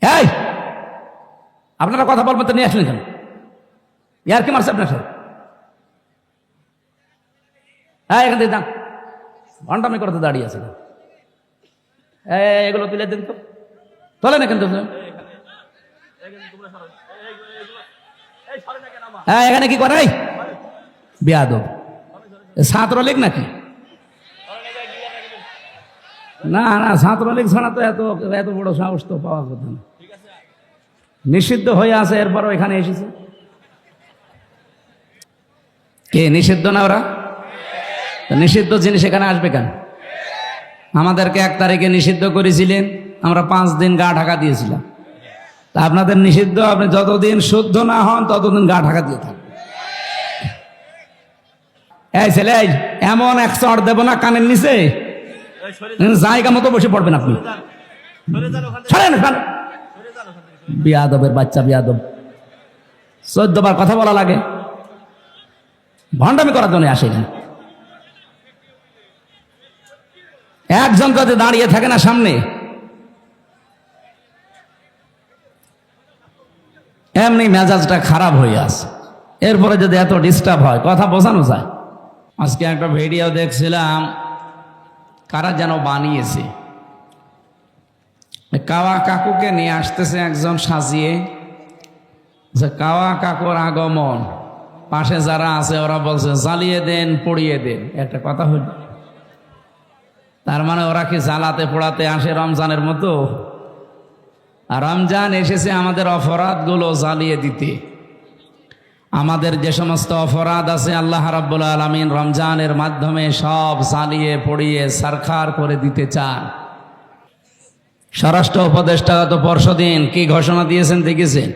এই আপনারা কথা বলবেন তো নিয়ে আসলেন কেন? ইয়ার কি মারছে আপনার সাথে? হ্যাঁ, এখান থেকে যান, ঘন্টামি করতে দাঁড়িয়ে আছে। এগুলো তুলে দিন তো, তোলেন এখান থেকে। হ্যাঁ, এখানে কি করে বেয়াদব ছাত্রলীগ নাকি? না না, ছাত্রলীগ ছাড়া তো এত এত বড় সাহস তো পাওয়া কথা না। নিষিদ্ধ হয়ে আছে, এরপরও এখানে এসেছে। কে নিষিদ্ধ না? ওরা নিষিদ্ধ জিনিস এখানে আসবে কেন? আমাদেরকে 1 তারিখে নিষিদ্ধ করেছিলেন, আমরা 5 দিন গা ঢাকা দিয়েছিলাম। তা আপনাদের নিষিদ্ধ, আপনি যতদিন শুদ্ধ না হন ততদিন গা ঢাকা দিয়ে থাকবেন। এই ছেলে, এমন এক চড় দেব না কানের নিচে, জায়গা মতো বসে পড়বেন আপনি। বিয়াদবের বাচ্চা, বিয়াদব। 14 বার কথা বলা লাগে, ভণ্ডামি করার জন্য আসে না। একজন যদি দাঁড়িয়ে থাকে না সামনে, এমনি মেজাজটা খারাপ হয়ে আসে। এরপরে যদি এত ডিস্টার্ব হয়, কথা বোঝানো যায়? আজকে একটা ভিডিও দেখছিলাম, কারা যেন বানিয়েছে, কাওয়া কাকুকে নিয়ে আসতেছে একজন সাজিয়ে, যে কাওয়া কাকুর আগমন, পাশে যারা আছে ওরা বলছে জ্বালিয়ে দেন, পড়িয়ে দেন। একটা কথা হইল, তার মানে ওরা কি জ্বালাতে পোড়াতে আসে রমজানের মতো? আর রমজান এসেছে আমাদের অপরাধগুলো জ্বালিয়ে দিতে। আমাদের যে সমস্ত অপরাধ আছে আল্লাহ রাব্বুল আলামিন রমজানের মাধ্যমে সব জ্বালিয়ে পড়িয়ে সারখার করে দিতে চান। স্বরাষ্ট্র উপদেষ্টা গত পরশুদিন কি ঘোষণা দিয়েছেন দেখেছেন?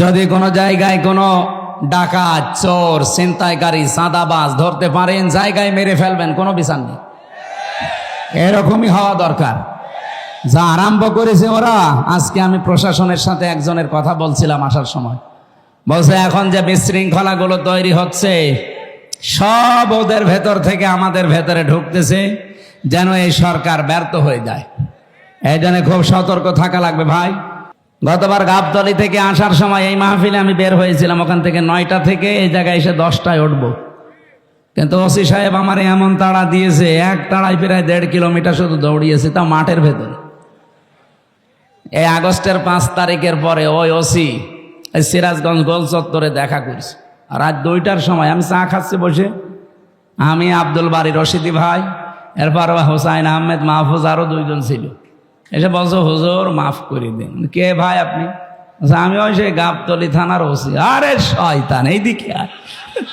যদি কোনো জায়গায় কোনো ডাকাত, চোর, ছিনতাইকারী, চাঁদাবাজ ধরতে পারেন, জায়গায় মেরে ফেলবেন, কোনো বিচার নেই। এরকমই হওয়া দরকার। যা আরম্ভ করেছে ওরা, আজকে আমি প্রশাসনের সাথে একজনের কথা বলছিলাম আসার সময়, বলছে এখন যে বিশৃঙ্খলাগুলো তৈরি হচ্ছে সব ওদের ভেতর থেকে আমাদের ভেতরে ঢুকতেছে, যেন এই সরকার ব্যর্থ হয়ে যায়। এই জন্য খুব সতর্ক থাকা লাগবে ভাই। গতবার গাবতলী থেকে আসার সময় এই মাহফিলে আমি বের হয়েছিলাম, ওখান থেকে 9টা থেকে এই জায়গায় এসে 10টায় উঠবো, কিন্তু ওসি সাহেব আমার এমন তাড়া দিয়েছে, এক তাড়ায় প্রায় 1.5 কিলোমিটার শুধু দৌড়িয়েছে, তা মাঠের ভেতরে। এই আগস্টের 5 তারিখের পরে ওই ওসি এই সিরাজগঞ্জ গোল চত্বরে দেখা করছে। রাত 2টার সময় আমি চা খাচ্ছি বসে, আমি, আব্দুল বারী রশিদি ভাই, এরপর হোসাইন আহমেদ, মাহফুজ, আরো 2 জন ছিল। এসে বলছো হুজুর মাফ করে দিন। কে ভাই আপনি? আমি ওই সেই গাবতলী থানার ওসি। আরে শয়তান, এইদিকে আর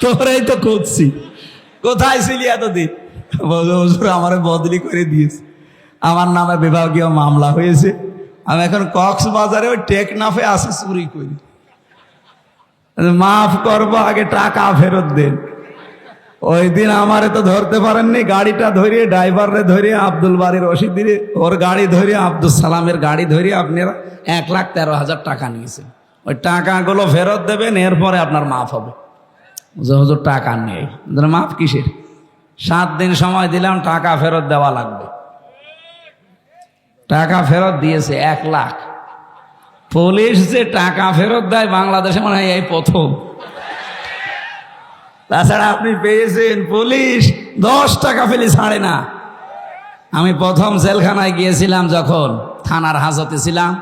তোরাই তো খুঁজছি, কোথায় ছিলি এতদিন? বলছো হুজুর আমার বদলি করে দিয়েছে, আমার নামে বিভাগীয় মামলা হয়েছে, আমি এখন কক্সবাজারে ওই টেকনাফে আসি চুরি করি, মাফ করবো, আগে টাকা ফেরত দেন। ওই দিন আমারে তো ধরতে পারেননি, গাড়িটা ধরিয়ে, ড্রাইভারে ধরিয়ে, আব্দুল বারী রশিদির ওর গাড়ি ধরিয়ে, আব্দুল সালামের গাড়ি ধরিয়ে আপনারা 1,13,000 টাকা নিয়েছেন। ওই টাকাগুলো ফেরত দেবেন, এরপরে আপনার মাফ হবে। হুজুর টাকা নেই, মাফ কিসের? 7 দিন সময় দিলাম, টাকা ফেরত দেওয়া লাগবে। টাকা ফেরত দিয়েছে 1 লাখ। পুলিশ যে টাকা ফেরত দেয় বাংলাদেশে মনে হয় এই প্রথম। তাছাড়া আপনি পেয়েছেন পুলিশ 10 টাকা ফেলে ছাড়ে না। আমি প্রথম জেলখানায় গিয়েছিলাম যখন থানার হাজতে ছিলাম,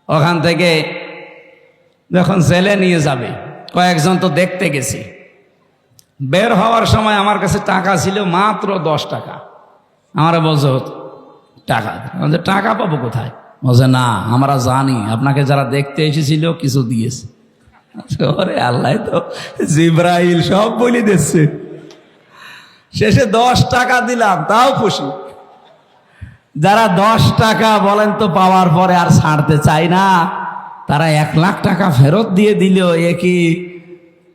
ওখান থেকে যখন জেলে নিয়ে যাবে কয়েকজন তো দেখতে গেছি, বের হওয়ার সময় আমার কাছে টাকা ছিল মাত্র 10 টাকা। আমরা বলছো টাকা, টাকা পাবো কোথায়? বলছে না আমরা জানি আপনাকে যারা দেখতে এসেছিল কিছু দিয়েছে। ওরে আল্লাহ, তো জিব্রাইল সব বলে দিচ্ছে। শেষে 10 টাকা দিলাম, তাও খুশি। যারা 10 টাকা বলেন তো পাওয়ার পরে আর ছাড়তে চাই না, তারা 1 লাখ টাকা ফেরত দিয়ে দিল। এ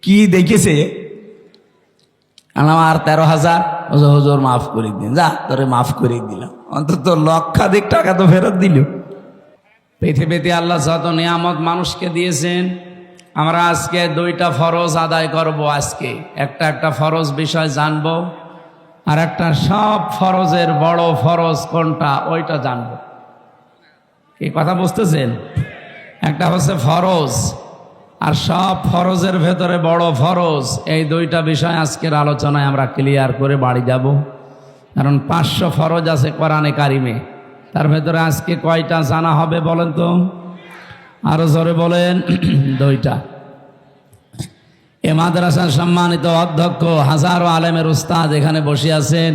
কি দেখেছে? আমার 13,000। হুজুর মাফ করে দিন। যা তোরে মাফ করে দিলাম, অন্তত লক্ষাধিক টাকা তো ফেরত দিল। পৃথিবীতে আল্লাহ যত নিয়ামত মানুষকে দিয়েছেন, আমরা আজকে 2টা ফরজ আদায় করব। আজকে একটা ফরজ বিষয় জানবো, আর একটা সব ফরজের বড় ফরজ কোনটা ওইটা জানবো। কি কথা বুঝতেছেন? একটা হচ্ছে ফরজ, আর সব ফরজের ভেতরে বড় ফরজ। এই দুইটা বিষয় আজকের আলোচনায় আমরা ক্লিয়ার করে বাড়ি যাব। কারণ 500 ফরজ আছে কোরআনে কারিমে, তার ভেতরে আজকে কয়টা জানা হবে বলেন তো? আরো জোরে বলেন। 2টা। এ মাদ্রাসার সম্মানিত অধ্যক্ষ, হাজারো আলেমের উস্তাদ এখানে বসে আছেন।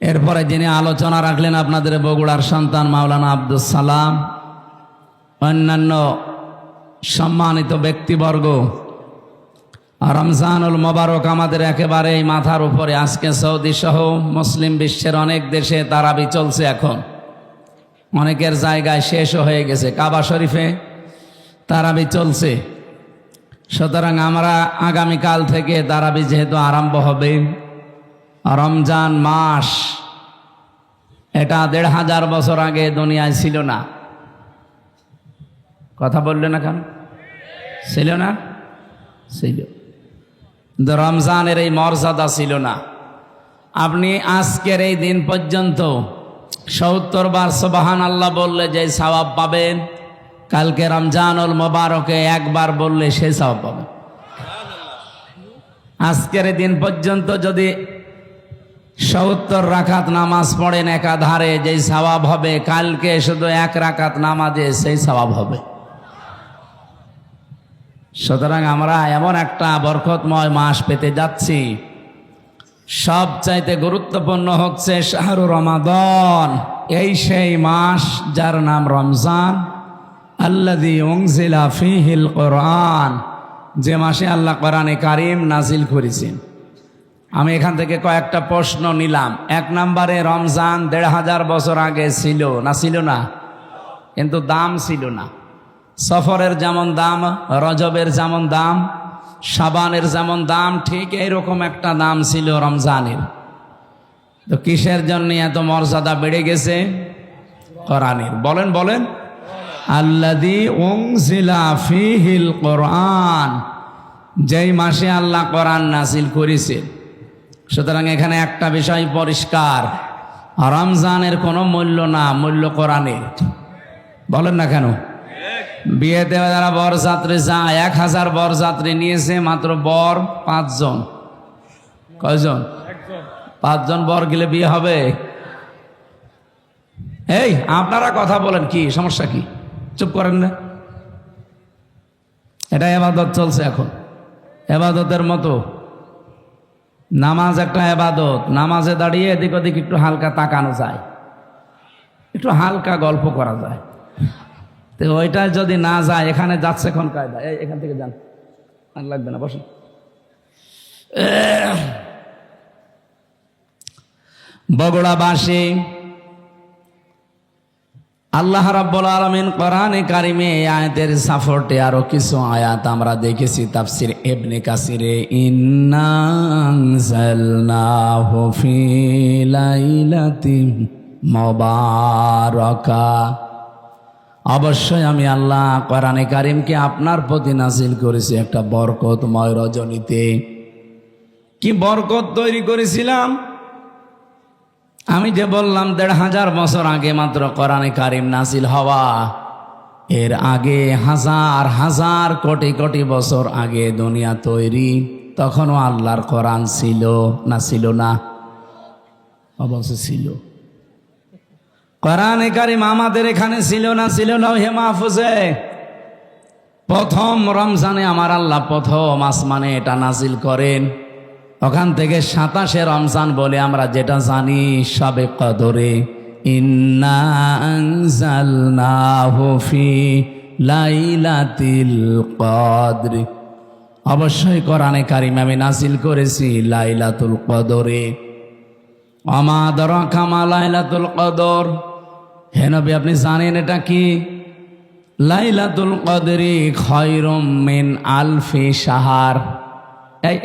এরপরে যিনি আলোচনা রাখলেন আপনাদের বগুড়ার সন্তান মাওলানা আব্দুল সালাম, অন্যান্য সম্মানিত ব্যক্তিবর্গ। রমজানুল মোবারক আমাদের একেবারেই মাথার উপরে। আজকে সৌদি সহ মুসলিম বিশ্বের অনেক দেশে তারাবি চলছে। এখন অনেকের জায়গায় শেষও হয়ে গেছে। কাবা শরীফে তারাবি চলছে। সুতরাং আমরা আগামীকাল থেকে তারাবি যেহেতু আরম্ভ হবে, রমজান মাস এটা 1500 বছর আগে দুনিয়ায় ছিল না। কথা বললেন না কেন? ছিল না? ছিল। রমজানের এই মর্যাদা ছিল না। আপনি আজকের এই দিন পর্যন্ত 70 বার সুবহানাল্লাহ বললে যে সওয়াব পাবেন, কালকে রমজানুল মোবারকে একবার বললে সেই সওয়াব পাবেন। আজকের এই দিন পর্যন্ত যদি 70 রাকাত নামাজ পড়েন একাধারে, যেই সওয়াব হবে, কালকে শুধু 1 রাকাত নামাজে সেই সওয়াব হবে। সুতরাং আমরা এমন একটা বরকতময় মাস পেতে যাচ্ছি। সবচাইতে গুরুত্বপূর্ণ হচ্ছে শাহরু রমাদান। এই সেই মাস যার নাম রমজান, আল্লাযী উনজিলা ফীহিল কোরআন, যে মাসে আল্লাহ কোরআনে কারীম নাজিল করেছেন। আমি এখান থেকে কয়েকটা প্রশ্ন নিলাম। 1 নম্বরে, রমজান 1500 বছর আগে ছিল না? ছিল না? কিন্তু দাম ছিল না। সফরের যেমন দাম, রজবের যেমন দাম, শাবানের যেমন দাম, ঠিক এইরকম একটা দাম ছিল রমজানের। তো কিসের জন্য এত মর্যাদা বেড়ে গেছে? কোরআনের। বলেন বলেন। আল্লাযী উনজিলা ফীহিল কোরআন, যেই মাসে আল্লাহ কোরআন নাজিল করেছেন। সুতরাং এখানে একটা বিষয় পরিষ্কার, রমজানের কোনো মূল্য না, মূল্য কোরআনের। বলেন না কেন? বিয়েতে যারা বরযাত্রী যায়, 1000 বরযাত্রী নিয়েছে, মাত্র বর 5 জন। কয়জন? 5 জন বর গেলে বিয়ে হবে? এই আপনারা কথা বলেন, কি সমস্যা? কি চুপ করেন না? এটা ইবাদত চলছে এখন, ইবাদতের মতো। নামাজ একটা ইবাদত। নামাজে দাঁড়িয়ে এদিক ওদিক একটু হালকা তাকানো যায়, একটু হালকা গল্প করা যায়। তো ওইটা যদি না যায়, এখানে যাচ্ছে এখন কায়দা, এখান থেকে যান, আর লাগবে না, বসুন। বগুড়াবাসী, আল্লাহ রাব্বুল আলামিন কোরআনে কারিমে এই আয়াতের সাপোর্টে আরো কিছু আয়াত আমরা দেখেছি তাফসীর ইবনে কাসিরে। ইন্না আনজালনাহু ফি লাইলাতিন মুবারাকা, অবশ্যই আমি আল্লাহ কোরআনে কারিমকে আপনার প্রতি নাজিল করেছি একটা বরকতময় রজনীতে। কি বরকত তৈরি করেছিলাম? আমি যে বললাম 1500 বছর আগে মাত্র কোরআনে কারিম নাজিল হওয়া, এর আগে হাজার হাজার কোটি কোটি বছর আগে দুনিয়া তৈরি। তখনও আল্লাহর কোরআন ছিল না? ছিল না? অবশ্য ছিল। কোরআনে কারিম আমাদের এখানে ছিল না? ছিল না? হে মাহফুজে প্রথম রমজানে আমার আল্লাহ প্রথম আসমানে এটা নাজিল করেন। ওখান থেকে 27শে রমজান বলে আমরা যেটা জানি, শবে কদরে। ইন্না আনজালনাহু ফি লাইলাতিল কদর, অবশ্যই কোরআনে কারিম আমি নাজিল করেছি লাইলাতুল কদরে। ওমা আদরাকা মা লাইলাতুল কদর, হে নবী আপনি জানেন এটা কি? লাইলাতুল কদরি খায়রুম মিন আলফি শাহর।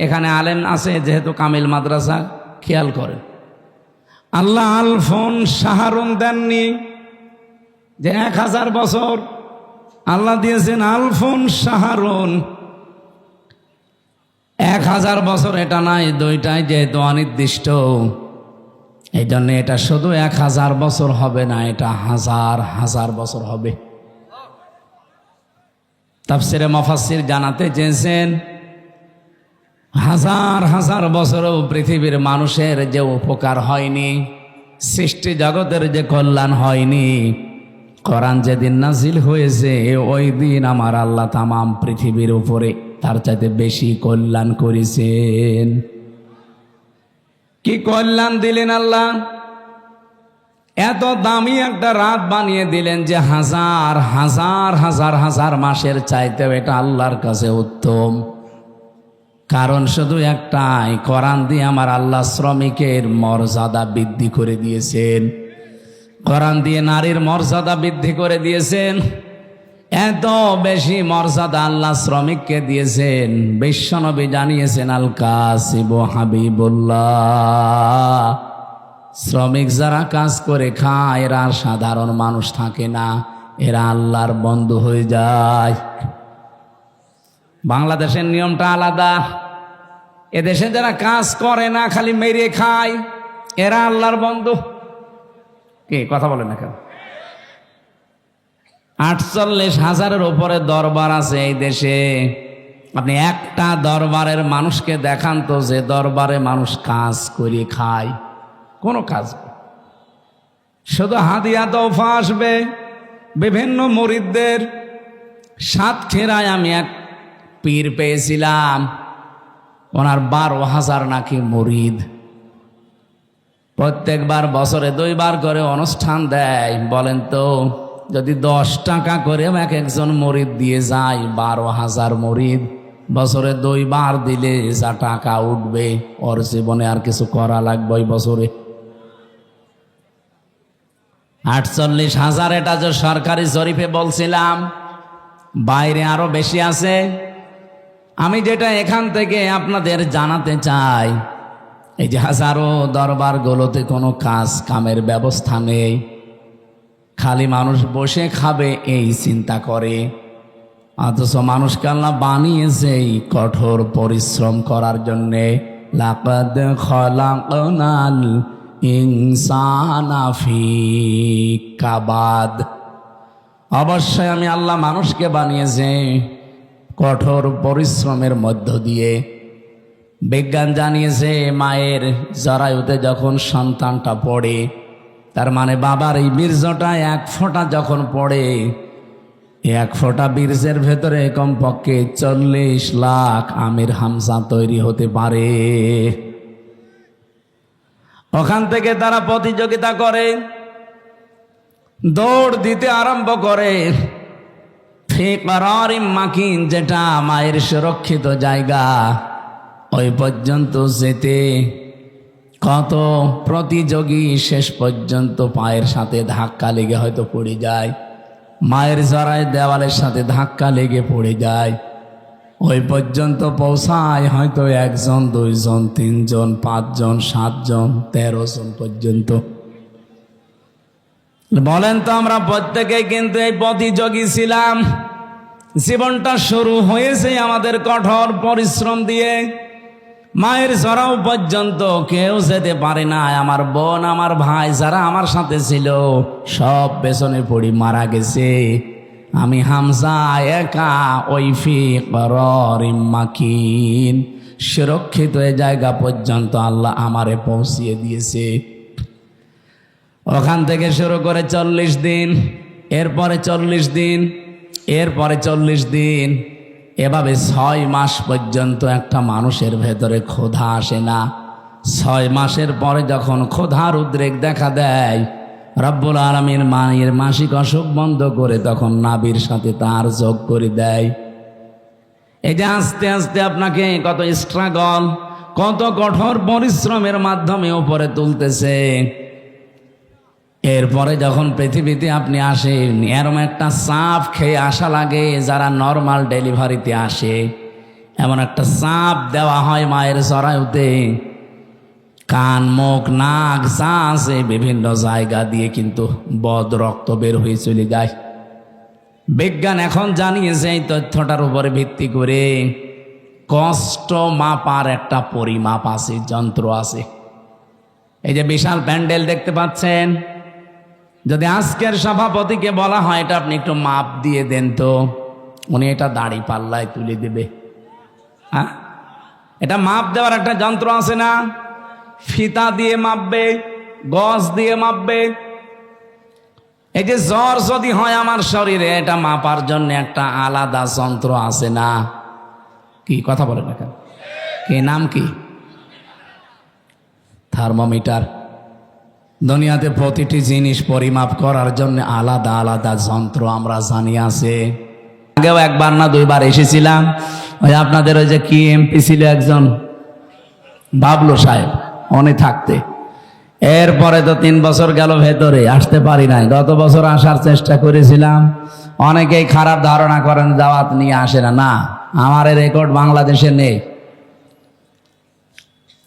এখানে আলেম আছে যেহেতু কামিল মাদ্রাসা, খেয়াল করেন। আল্লাহ আলফুন শাহরুন দেননি যে 1000 বছর, আল্লাহ দিয়েছেন আলফুন শাহরুন। 1000 বছর এটা নাই, দুইটাই যেহেতু অনির্দিষ্ট। এই জন্য এটা শুধু 1000 বছর হবে না, এটা হাজার হাজার বছর হবে। তাফসিরে মুফাসসির জানাতে চেয়েছেন হাজার হাজার বছরও পৃথিবীর মানুষের যে উপকার হয়নি, সৃষ্টি জগতের যে কল্যাণ হয়নি, কোরআন যেদিন নাজিল হয়েছে ওই দিন আমার আল্লাহ তামাম পৃথিবীর উপরে তার চাইতে বেশি কল্যাণ করেছেন। কি কল্যাণ দিলেন আল্লাহ! এত দামি একটা রাত বানিয়ে দিলেন যে হাজার হাজার হাজার হাজার মাসের চাইতেও এটা আল্লাহর কাছে উত্তম। কারণ শুধু একটাই, কোরআন দিয়ে আমার আল্লাহ শ্রমিকের মর্যাদা বৃদ্ধি করে দিয়েছেন। কোরআন দিয়ে নারীর মর্যাদা বৃদ্ধি করে দিয়েছেন। এত বেশি মর্যাদা আল্লাহ শ্রমিককে দিয়েছেন, বিশ্বনবী জানিয়েছেন আল কাসিবু হাবিবুল্লাহ, শ্রমিক যারা কাজ করে খায় এরা আর সাধারণ মানুষ থাকে না, এরা আল্লাহর বন্ধু হয়ে যায়। বাংলাদেশের নিয়মটা আলাদা। এদেশে যারা কাজ করে না, খালি মেরে খায়, এরা আল্লাহর বন্ধু। কি কথা বলে না কেন? 48,000-এর উপরে দরবার আছে এই দেশে। আপনি একটা দরবারের মানুষকে দেখান তো যে দরবারে মানুষ কাজ করে খায়। কোনো কাজ নেই, শুধু হাদিয়া তোফা আসবে বিভিন্ন মুরিদদের। সাতক্ষীরায় আমি এক পীর পেয়েছিলাম, ওনার 12,000 নাকি মুরিদ। প্রত্যেকবার বছরে 2 বার করে অনুষ্ঠান দেয়। বলেন তো, যদি 10 টাকা করে একজন মুরিদ দিয়ে যায়, 12,000 মুরিদ বছরে 2 বার দিলে যা টাকা উঠবে, ওর জীবনে আর কিছু করা লাগবে ওই বছরে। 48,000 এটা যে সরকারি জরিপে বলছিলাম, বাইরে আরো বেশি আছে। আমি যেটা এখান থেকে আপনাদের জানাতে চাই, এই যে হাজারো দরবারগুলোতে কোনো কাজ কামের ব্যবস্থা নেই, খালি মানুষ বসে খাবে এই চিন্তা করে। অথচ মানুষকে আল্লাহ বানিয়েছে এই কঠোর পরিশ্রম করার জন্যে। লাকাদ খলাকনাল ইনসানা ফি কাবাদ, অবশ্যই আমি আল্লাহ মানুষকে বানিয়েছে কঠোর পরিশ্রমের মধ্য দিয়ে। বিজ্ঞান জানিয়েছে মায়ের জরায়ুতে যখন সন্তানটা পড়ে, তার মানে বাবার এই বীর্যটা 1 ফোঁটা যখন পড়ে, 1 ফোঁটা বীর্যের ভেতরে কমপক্ষে 40 লাখ আমির হামজা তৈরি হতে পারে। ওখান থেকে তারা প্রতিযোগিতা করে, দৌড় দিতে আরম্ভ করে। ফি করারিম মাকিন, যেটা মায়ের সুরক্ষিত জায়গা, ওই পর্যন্ত যেতে কত প্রতিযোগী শেষ পর্যন্ত পায়ের সাথে ধাক্কা লেগে হয়তো পড়ে যায়, মায়ের জরায় দেওয়ালের সাথে ধাক্কা লেগে পড়ে যায়। ওই পর্যন্ত পৌঁছায় হয়তো 1 জন 2 জন 3 জন 5 জন 7 জন 13 জন পর্যন্ত। বলেন তো, আমরা প্রত্যেকেই কিন্তু এই প্রতিযোগী ছিলাম। জীবনটা শুরু হয়েছে আমাদের কঠোর পরিশ্রম দিয়ে। মায়ের জরাও পর্যন্ত কেউ যেতে পারে না। আমার বোন, আমার ভাই যারা আমার সাথে ছিল সব পেছনে পড়ি মারা গেছে। আমি হামজা একা ওই ফি করারিম মাকিন, সুরক্ষিত এই জায়গা পর্যন্ত আল্লাহ আমারে পৌঁছিয়ে দিয়েছে। ওখান থেকে শুরু করে 40 দিন, এরপরে 40 দিন, এরপরে 40 দিন, এভাবে 6 মাস পর্যন্ত একটা মানুষের ভেতরে ক্ষুধা আসে না। 6 মাসের পরে যখন ক্ষুধার উদ্রেক দেখা দেয়, রব্বুল আলামিন মায়ের মাসিক অসুখ বন্ধ করে তখন নাভির সাথে তার যোগ করে দেয়। এই যে আস্তে আস্তে আপনাকে কত স্ট্রাগল, কত কঠোর পরিশ্রমের মাধ্যমে উপরে তুলতেছে। এরপরে যখন পৃথিবীতে আপনি আসেন, এরম একটা চাপ খেয়ে আসা লাগে। যারা নর্মাল ডেলিভারিতে আসে, এমন একটা চাপ দেওয়া হয় মায়ের জরায়ুতে। কান, মুখ, নাক যা আছে বিভিন্ন জায়গা দিয়ে কিন্তু বদ রক্ত বের হয়ে চলে যায়। বিজ্ঞান এখন জানিয়েছে এই তথ্যটার উপরে ভিত্তি করে কষ্ট মাপার একটা পরিমাপ আছে, যন্ত্র আছে। এই যে বিশাল প্যান্ডেল দেখতে পাচ্ছেন, যদি আজকের সভাপতিকে বলা হয় এটা আপনি একটু মাপ দিয়ে দেন তো, উনি এটা দাড়ি পাল্লায় তুলে দেবে। হ্যাঁ, এটা মাপ দেওয়ার একটা যন্ত্র আছে না, ফিতা দিয়ে মাপবে, গজ দিয়ে মাপবে। এই যে জ্বর যদি হয় আমার শরীরে, এটা মাপার জন্য একটা আলাদা যন্ত্র আছে না? কি কথা বলে না কেন? কি নাম কি? থার্মোমিটার। দুনিয়াতে প্রতিটি জিনিস পরিমাপ করার জন্য আলাদা আলাদা যন্ত্র আমরা জানি আছে। আগেও একবার না দুইবার এসেছিলাম, ওই আপনাদের ওই যে কি এমপি ছিল একজন, বাবলু সাহেব, উনি থাকতে। এরপরে তো 3 বছর গেল, ভেতরে আসতে পারি নাই। গত বছর আসার চেষ্টা করেছিলাম। অনেকেই খারাপ ধারণা করেন দাওয়াত নিয়ে আসে না। না, আমার রেকর্ড বাংলাদেশে নেই।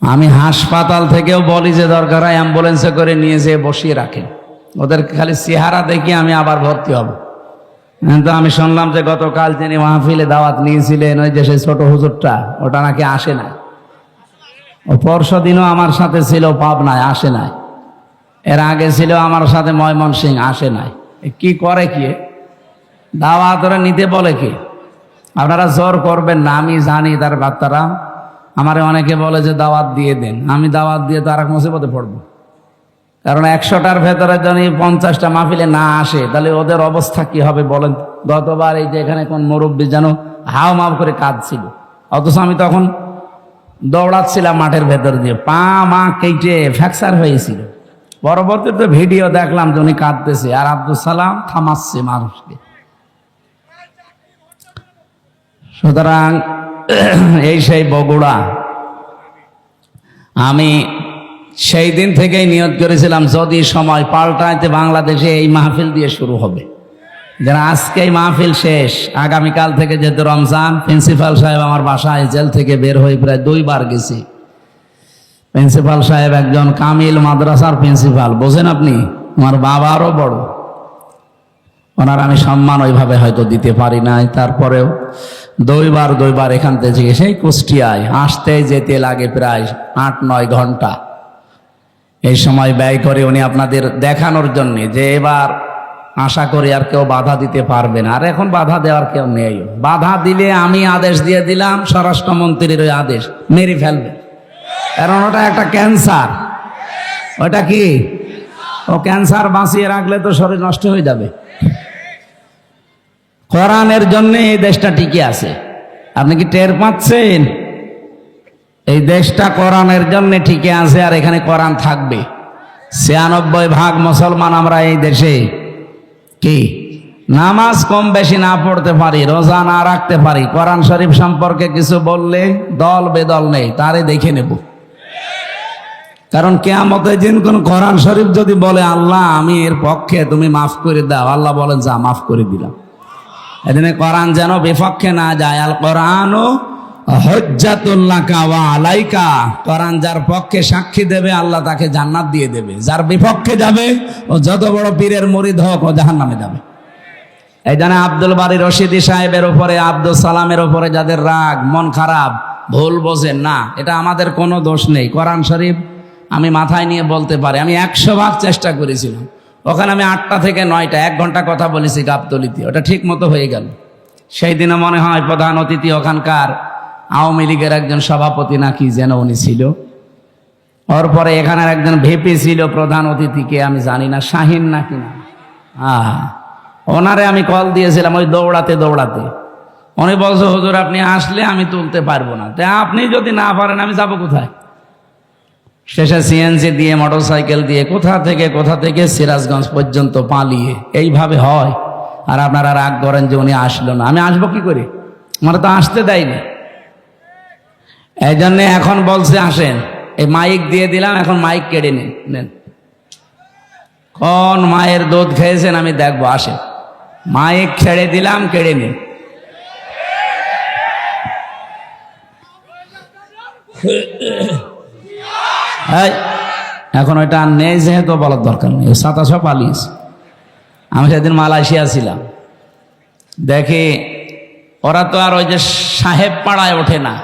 আমি হাসপাতাল থেকেও বলি যে দরকার হয় অ্যাম্বুলেন্সে করে নিয়ে যেয়ে বসিয়ে রাখেন, ওদের খালি চেহারা দেখি আমি আবার ভর্তি হব। কিন্তু আমি শুনলাম যে গতকাল যিনি মাহফিলে দাওয়াত নিয়েছিলেন, ওই যে সেই ছোট হুজুরটা, ওটা নাকি আসে না। ও পরশু দিনও আমার সাথে ছিল পাবনায়, আসে নাই। এর আগে ছিল আমার সাথে ময়মনসিংহ, আসে নাই। কি করে কি দাওয়াত ওরা নিতে বলে কি? আপনারা জোর করবেন না, আমি জানি তার বার্তারা। আমারে অনেকে বলে যে দাওয়াত দিয়ে দেন, আমি দাওয়াত দিয়ে তো আর এক মুসিবতে পড়বো। কারণ 100টার ভেতরে যদি 50টা মাহফিলে না আসে, তাহলে ওদের অবস্থা কি হবে বলেন? গতবার এই যে এখানে কোন মুরব্বী যেন হাও মাও করে কাঁদছিল, অথচ আমি তখন দৌড়াচ্ছিলাম মাঠের ভেতর দিয়ে, পা মা কেটে ফ্র্যাকচার হয়েছিল। পরবর্তীতে ভিডিও দেখলাম যে উনি কাঁদতেছে, আর আব্দুল সালাম থামাচ্ছে মানুষকে। সুতরাং এই সেই বগুড়া, আমি সেই দিন থেকেই নিয়ত করেছিলাম যদি সময় পাল্টাইতে বাংলাদেশে এই মাহফিল দিয়ে শুরু হবে। যেন আজকে এই মাহফিল শেষ, আগামীকাল থেকে যেহেতু রমজান, প্রিন্সিপাল সাহেব আমার বাসায় জেল থেকে বের হয়ে প্রায় 2 বার গেছি। প্রিন্সিপাল সাহেব একজন কামিল মাদ্রাসার প্রিন্সিপাল, বোঝেন আপনি, আমার বাবারও বড়। ওনার আমি সম্মান ওইভাবে হয়তো দিতে পারি নাই, তারপরেও 2 বার এখান থেকে সেই কুষ্টিয়ায় আসতে যেতে লাগে প্রায় 8-9 ঘন্টা। এই সময় ব্যয় করে উনি আপনাদের দেখানোর জন্য যে এবার আশা করি আর কেউ বাধা দিতে পারবে না। আর এখন বাধা দেওয়ার কেউ নেই। বাধা দিলে আমি আদেশ দিয়ে দিলাম, স্বরাষ্ট্রমন্ত্রীর ওই আদেশ, মেরে ফেলবে। কারণ ওটা একটা ক্যান্সার। ওটা কি? ও ক্যান্সার বাঁচিয়ে রাখলে তো শরীর নষ্ট হয়ে যাবে। কোরআনের জন্য এই দেশটা টিকে আছে। আপনি কি টের পাচ্ছেন? এই দেশটা কোরআনের জন্য টিকে আছে, আর এখানে কোরআন থাকবে। 96% মুসলমান আমরা এই দেশে। কি নামাজ কম বেশি না পড়তে পারি, রোজা না রাখতে পারি, কোরআন শরীফ সম্পর্কে কিছু বললে দল বেদল নেই, তারে দেখে নেব। কারণ কিয়ামতের দিন কোন কোরআন শরীফ যদি বলে আল্লাহ আমি এর পক্ষে, তুমি মাফ করে দাও, আল্লাহ বলেন যা মাফ করে দিলাম। এদিনে কোরআন যেন বিপক্ষে না যায়। আল কোরআনও হুজ্জাতুল লাকা ওয়া আলাইকা, কোরআন যার পক্ষে সাক্ষী দেবে আল্লাহ তাকে জান্নাত দিয়ে দেবে, যার বিপক্ষে যাবে ও যত বড় পীরের মুরিদ হোক ও জাহান্নামে যাবে। এই জন্য আব্দুল বারী রশিদি সাহেবের উপরে, আব্দুল সালামের উপরে যাদের রাগ, মন খারাপ, ভুল বোঝেন না, এটা আমাদের কোনো দোষ নেই। কোরআন শরীফ আমি মাথায় নিয়ে বলতে পারি, আমি 100 চেষ্টা করেছিলাম। ওখানে আমি 8টা থেকে 9টা 1 ঘন্টা কথা বলেছি গাবতলিতে, ওটা ঠিক মতো হয়ে গেল। সেই দিনে মনে হয় প্রধান অতিথি ওখানকার আওয়ামী লীগের একজন সভাপতি নাকি যেন উনি ছিল। ওর পরে এখানের একজন ভিপি ছিল প্রধান অতিথিকে আমি জানি না, শাহিন নাকি না, ওনারে আমি কল দিয়েছিলাম ওই দৌড়াতে দৌড়াতে। উনি বলছে হুজুর আপনি আসলে আমি তুলতে পারবো না, তাই আপনি যদি না পারেন আমি যাব কোথায়? শেষে সিএনজি দিয়ে, মোটরসাইকেল দিয়ে কোথা থেকে সিরাজগঞ্জ পর্যন্ত পালিয়ে। এইভাবে হয়। আর আপনারা রাগ করেন যে উনি আসলো না, আমি আসবো কি করে? আমার তো আসতে দেয়নি। এই জন্যে এখন বলছে আসেন, এই মাইক দিয়ে দিলাম, এখন মাইক কেড়ে নেন। কোন মায়ের দুধ খেয়েছেন আমি দেখবো, আসেন। মাইক ছেড়ে দিলাম, কেড়ে নিন। এখন ওইটা আর নেই, যেহেতু বলার দরকার নেই, 27 পালিয়েছ। আমি সেদিন মালয়েশিয়া ছিলাম, দেখি ওরা তো আর ওই যে সাহেব পাড়ায় ওঠে না,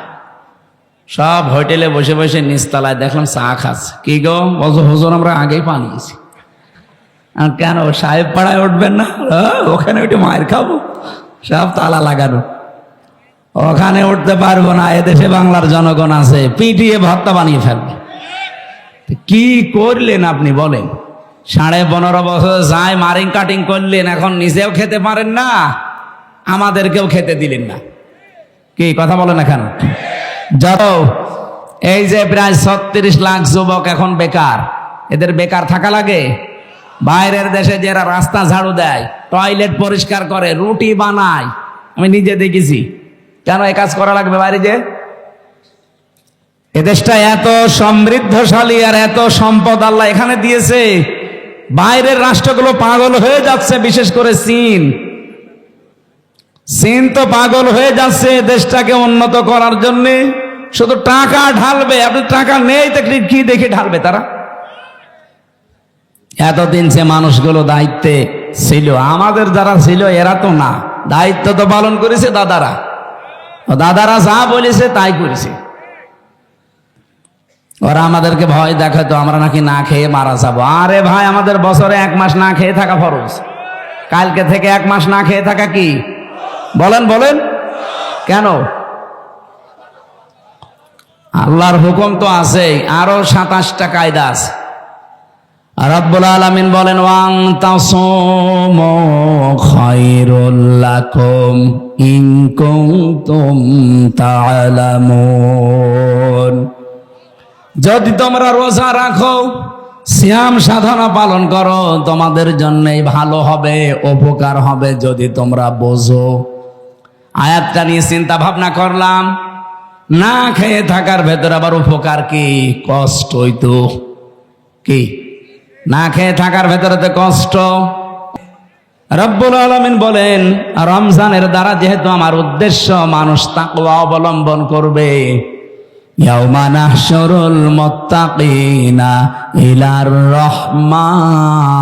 সব হোটেলে বসে বসে নিচতলায় দেখলাম চা খাচ্ছে। কি গো বলছো হুজুর আমরা আগেই পানিয়েছি। কেন সাহেব পাড়ায় উঠবেন না? ওখানে উঠে মায়ের খাবো, সব তালা লাগানো, ওখানে উঠতে পারবো না। এদেশে বাংলার জনগণ আছে, পিটিয়ে ভর্তা বানিয়ে ফেলবে। কি করলেন আপনি বলেন? 15.5 বছর যায় মারিং কাটিং করলেন, এখন নিজেও খেতে পারেন না, আমাদেরকেও খেতে দিলেন না। কি কথা বলেন না কেন? যত এই যে প্রায় 36 লাখ যুবক এখন বেকার, এদের বেকার থাকা লাগে? বাইরের দেশে যারা রাস্তা ঝাড়ু দেয়, টয়লেট পরিষ্কার করে, রুটি বানায়, আমি নিজে দেখেছি। কেন এই কাজ করা লাগবে বাইরে? যে এদেশটা এত সমৃদ্ধশালী আর এত সম্পদ আল্লাহ এখানে দিয়েছে, বাইরের রাষ্ট্রগুলো পাগল হয়ে যাচ্ছে। বিশেষ করে চীন তো পাগল হয়ে যাচ্ছে দেশটাকে উন্নত করার জন্য। শুধু টাকা ঢালবে, আপনি টাকা নেই দেখলে কি দেখে ঢালবে তারা? এতদিন যে মানুষগুলো দায়িত্বে ছিল, আমাদের যারা ছিল এরা তো না, দায়িত্ব তো পালন করেছে দাদারা। দাদারা যা বলেছে তাই করেছে। ওরা আমাদেরকে ভয় দেখাতো আমরা নাকি না খেয়ে মারা যাবো। আরে ভাই, আমাদের বছরে 1 মাস না খেয়ে থাকা ফরজ। কালকে থেকে 1 মাস না খেয়ে থাকা কি? বলেন বলেন কেন? আল্লাহর হুকুম তো আছে, আরো 27টা কায়দা আছে। রব্বুল আলামিন বলেন ওয়াং তাসুমু খায়রুল লাকুম ইন কুনতুম তা'লামুন। যদি তোমরা রোজা রাখো, সিয়াম সাধনা পালন করো, তোমাদের জন্যই ভালো হবে, উপকার হবে যদি তোমরা বোঝো। আয়াতটা নিয়ে চিন্তা ভাবনা করলাম, না খেয়ে থাকার ভেতর আবার উপকার কি? কষ্টই তো। কি না খেয়ে থাকার ভেতরে তো কষ্ট। রব্বুল আলামিন বলেন রমজানের দ্বারা যেহেতু আমার উদ্দেশ্য মানুষ তাকওয়া অবলম্বন করবে, ইয়াউমা নাহশুরুল মুত্তাকিনা ইলার রহমানি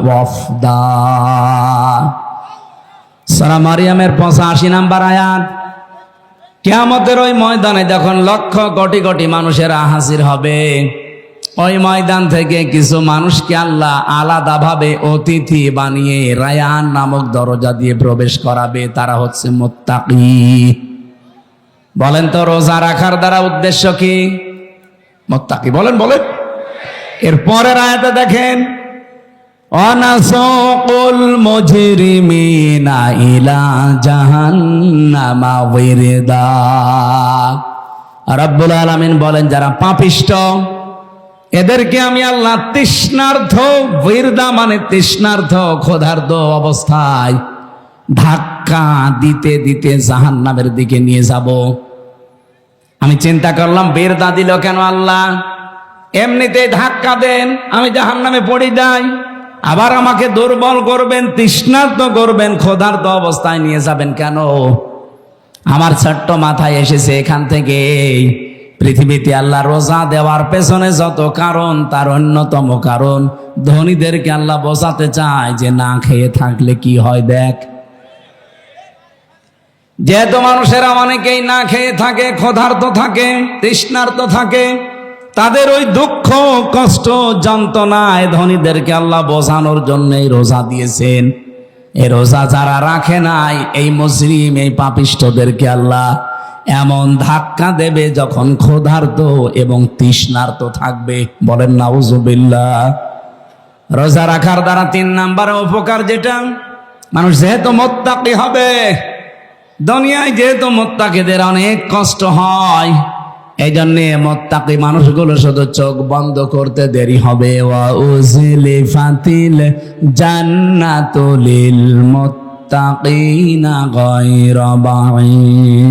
ওয়াফদা। সূরা মারইয়ামের 85 নম্বর আয়াত। কিয়ামতের ওই ময়দানে যখন লক্ষ কোটি কোটি মানুষেরা হাজির হবে, ওই ময়দান থেকে কিছু মানুষকে আল্লাহ আলাদাভাবে অতিথি বানিয়ে রায়ান নামক দরজা দিয়ে প্রবেশ করাবে। তারা হচ্ছে মুত্তাকি। বলেন তো রোজা রাখার দ্বারা উদ্দেশ্য কি? মুত্তাকি। বলেন বলেন। এর পরের আয়াতে দেখেন ওয়ানাসুকুল মুজরিমিনা ইলা জাহান্নামা ওয়িরদা। রব্বুল আলামিন বলেন যারা পাপিষ্ঠ এদেরকে আমি আল্লাহ তৃষ্ণার্থ, ওয়িরদা মানে তৃষ্ণার্থ, ক্ষুধার্ত অবস্থায় ধাক্কা দিতে দিতে জাহান্নামের দিকে নিয়ে যাব। আমি চিন্তা করলাম বেরদা দিল কেন আল্লাহ? এমনিতে ধাক্কা দেন, আমি জাহান্নামে পড়ে যাই, আবার আমাকে দুর্বল করবেন, তৃষ্ণার্ত করবেন, ক্ষুধার্ত অবস্থায় নিয়ে যাবেন কেন? আমার ছোট্ট মাথায় এসেছে এখান থেকে পৃথিবীতে আল্লাহ রোজা দেওয়ার পেছনে যত কারণ, তার অন্যতম কারণ ধনীদেরকে আল্লাহ বোঝাতে চায় যে না খেয়ে থাকলে কি হয় দেখ। যেহেতু মানুষেরা অনেকেই না খেয়ে থাকে, ক্ষুধার্ত থাকে, তৃষ্ণার্ত থাকে, তাদের ওই দুঃখ কষ্ট যন্ত্রণায় ধনীদেরকে আল্লাহ বোঝানোর জন্যই রোজা দিয়েছেন। এই রোজা যারা রাখে নাই, এই মুজরিম, এই পাপিষ্ঠদেরকে আল্লাহ এমন ধাক্কা দেবে যখন ক্ষুধার্ত এবং তৃষ্ণার্ত থাকবে। বলেন নাউজুবিল্লাহ। রোজা রাখার দ্বারা 3 নম্বরে উপকার যেটা, মানুষ যেহেতু মুত্তাকি হবে, দুনিয়ায় যেহেতু মুত্তাকিদের অনেক কষ্ট হয়, এই জন্যে মুত্তাকি মানুষগুলো শুধু চোখ বন্ধ করতে দেরি হবে। ওয়া উজলিফাতিল জান্নাতু লিল মুত্তাকিনা গায়রা বাঈদ।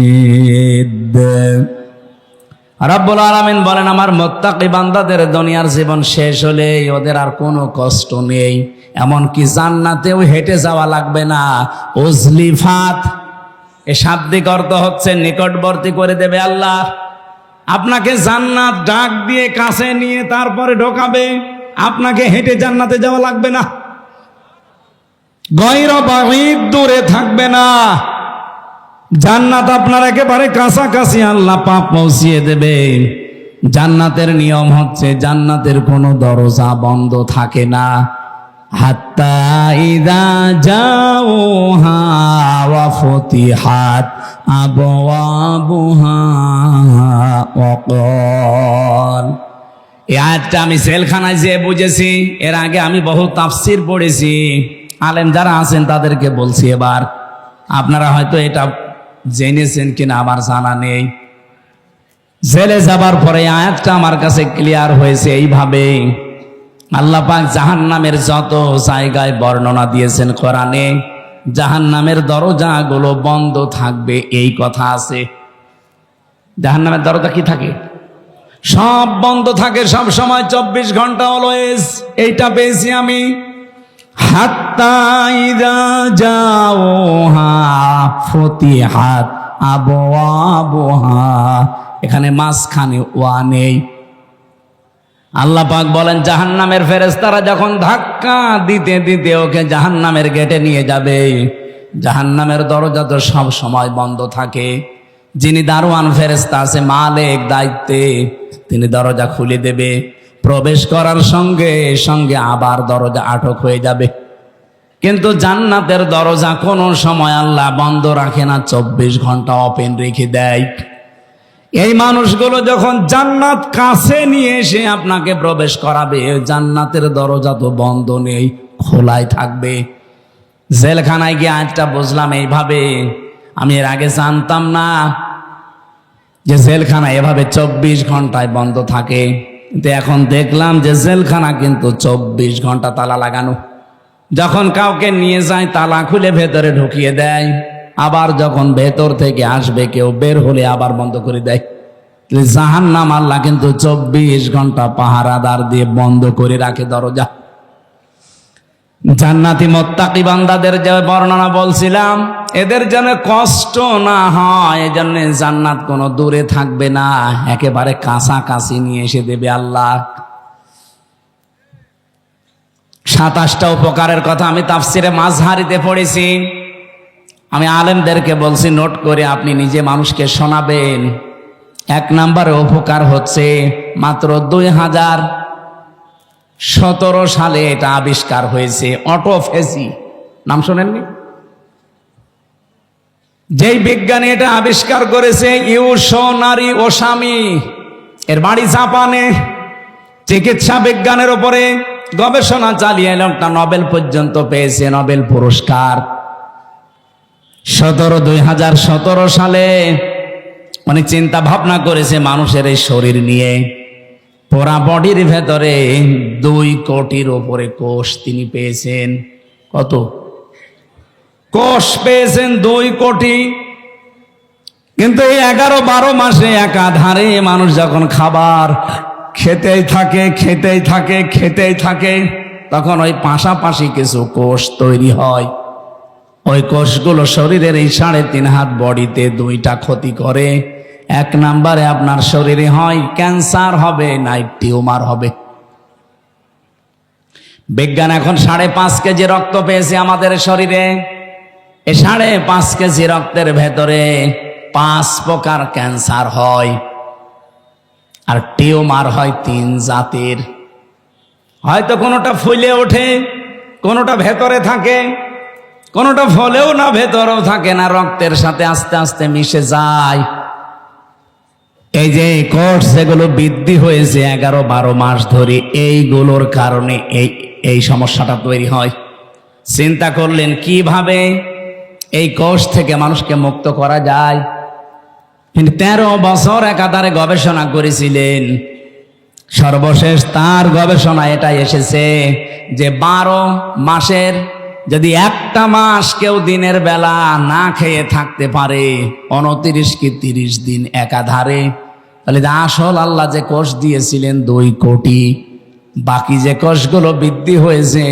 রব্বুল আলামিন বলেন আমার মুত্তাকি বান্দাদের দুনিয়ার জীবন শেষ হলে ওদের আর কোনো কষ্ট নেই, এমনকি জান্নাতেও হেঁটে যাওয়া লাগবে না। উজলিফাত এ শাব্দিক অর্থ হচ্ছে নিকটবর্তী করে দেবে আল্লাহ। আপনাকে জান্নাত ডাক দিয়ে কাছে নিয়ে তারপরে ঢোকাবে, আপনাকে হেঁটে জান্নাতে যাওয়া লাগবে না। গায়রা বাঈদ, দূরে থাকবে না। জান্নাত আপনার একেবারে কাছাকাছি আল্লাহ পাক পৌঁছিয়ে দেবে। জান্নাতের নিয়ম হচ্ছে জান্নাতের কোনো দরজা বন্ধ থাকে না। হাত্তা ইযা জাউহা ওয়া ফুতিহাত আবওয়াবুহা ওয়া ক্বাল। এই আয়াতটা আমি জেলখানায় যেয়ে বুঝেছি। এর আগে আমি বহু তাফসির পড়েছি, আলেম যারা আছেন তাদেরকে বলছি। এবার আপনারা হয়তো এটা জেনেছেন কিনা আমার জানা নেই। জেলে যাবার পরে আয়াতটা আমার কাছে ক্লিয়ার হয়েছে এইভাবে। আল্লাহ পাক জাহান্নামের যত জায়গায় বর্ণনা দিয়েছেন কোরআনে, জাহান্নামের দরজাগুলো বন্ধ থাকবে এই কথা আছে। জাহান্নামের দরজা কি থাকে? সব বন্ধ থাকে সব সময়, 24 ঘন্টা অলওয়েজ। এইটা পেয়েছি আমি। হাত্তা ইযা জাউহা ফুতিহাত আবওয়াবুহা, এখানে মাঝখানে ওয়া নেই। আল্লাহ পাক বলেন জাহান্নামের ফেরেশতারা যখন ধাক্কা দিতে দিতে ওকে জাহান্নামের গেটে নিয়ে যাবে, জাহান্নামের দরজা তো সব সময় বন্ধ থাকে। যিনি দারোয়ান ফেরেশতা আছে মালিক দায়িত্বে, তিনি দরজা খুলে দেবে। প্রবেশ করার সঙ্গে সঙ্গে আবার দরজা আটক হয়ে যাবে। কিন্তু জান্নাতের দরজা কোনো সময় আল্লাহ বন্ধ রাখে না, 24 ঘন্টা ওপেন রেখে দেয়। এই মানুষগুলো যখন জান্নাত কাছে নিয়ে এসে আপনাকে প্রবেশ করাবে, জান্নাতের দরজা তো বন্ধ নেই, খোলাই থাকবে। জেলখানায় গিয়ে আজটা বুঝলাম এইভাবে। আমি এর আগে জানতাম না যে জেলখানা এভাবে 24 ঘন্টায় বন্ধ থাকে, কিন্তু এখন দেখলাম যে জেলখানা কিন্তু 24 ঘন্টা তালা লাগানো। যখন কাউকে নিয়ে যায় তালা খুলে ভেতরে ঢুকিয়ে দেয়, আবার যখন ভেতর থেকে আসবে কেউ বের হলে আবার বন্ধ করে দেয়। জাহান্নাম আল্লাহ কিন্তু 24 ঘন্টা পাহারাদার দিয়ে বন্ধ করে রাখে দরজা। জান্নাতি মুত্তাকি বান্দাদের যে বর্ণনা বলছিলাম, এদের যেন কষ্ট না হয় এজন্য জান্নাত কোনো দূরে থাকবে না, একেবারে কাছাকাছি নিয়ে এসে দেবে আল্লাহ। 27টা উপকারের কথা আমি তাফসিরে মাযহারিতে পড়েছি। আমি আলেমদেরকে বলছি নোট করে আপনি নিজে মানুষকে শোনাবেন। 1 নম্বরে উপকার হচ্ছে মাত্র 2017 সালে এটা আবিষ্কার হয়েছে, অটোফেজি। নাম শোনেননি? যেই বিজ্ঞানী এটা আবিষ্কার করেছে ইউশোনারি ওসামি, এর বাড়ি জাপানে। চিকিৎসা বিজ্ঞানের উপরে গবেষণা চালিয়ে লোকটা নোবেল পর্যন্ত পেয়েছে, নোবেল পুরস্কার। 2017 সালে অনেক চিন্তা ভাবনা করেছে মানুষের এই শরীর নিয়ে। পুরা বডির ভেতরে 2 কোটির উপরে কোষ তিনি পেয়েছেন। কত কোষ পেয়েছেন? 2 কোটি। কিন্তু এই 11-12 মাসে একাধারে মানুষ যখন খাবার খেতেই থাকে, তখন ওই পাশাপাশি কিছু কোষ তৈরি হয়। ওই কোষগুলো শরীরের এই 3.5 হাত বডিতে 2টা ক্ষতি করে। 1 নম্বরে আপনার শরীরে হয় ক্যান্সার হবে, নাই টিউমার হবে। বিজ্ঞান এখন 5.5 কেজি রক্ত পেয়েছে আমাদের শরীরে। এই 5.5 কেজি রক্তের ভেতরে 5 প্রকার ক্যান্সার হয়, আর টিউমার হয় 3 জাতের। হয়তো কোনোটা ফুলে ওঠে, কোনোটা ভেতরে থাকে, কোনোটা ফলেও না ভেতরেও থাকে না, রক্তের সাথে আস্তে আস্তে মিশে যায়। এই যে কোষ যেগুলো বৃদ্ধি হয়েছে 11-12 মাস ধরে, এইগুলোর কারণে এই সমস্যাটা তৈরি হয়। চিন্তা করলেন কিভাবে এই কোষ থেকে মানুষকে মুক্ত করা যায়। কিন্তু 13 বছর একাধারে গবেষণা করেছিলেন। সর্বশেষ তার গবেষণা এটা এসেছে যে 12 মাসের যদি একটা মাস কেউ দিনের বেলা না খেয়ে থাকতে পারে, 29 কি 30 দিন একাধারে, তাহলে আসল আল্লাহ যে কোষ দিয়েছিলেন 2 কোটি, বাকি যে কোষগুলো বৃদ্ধি হয়েছে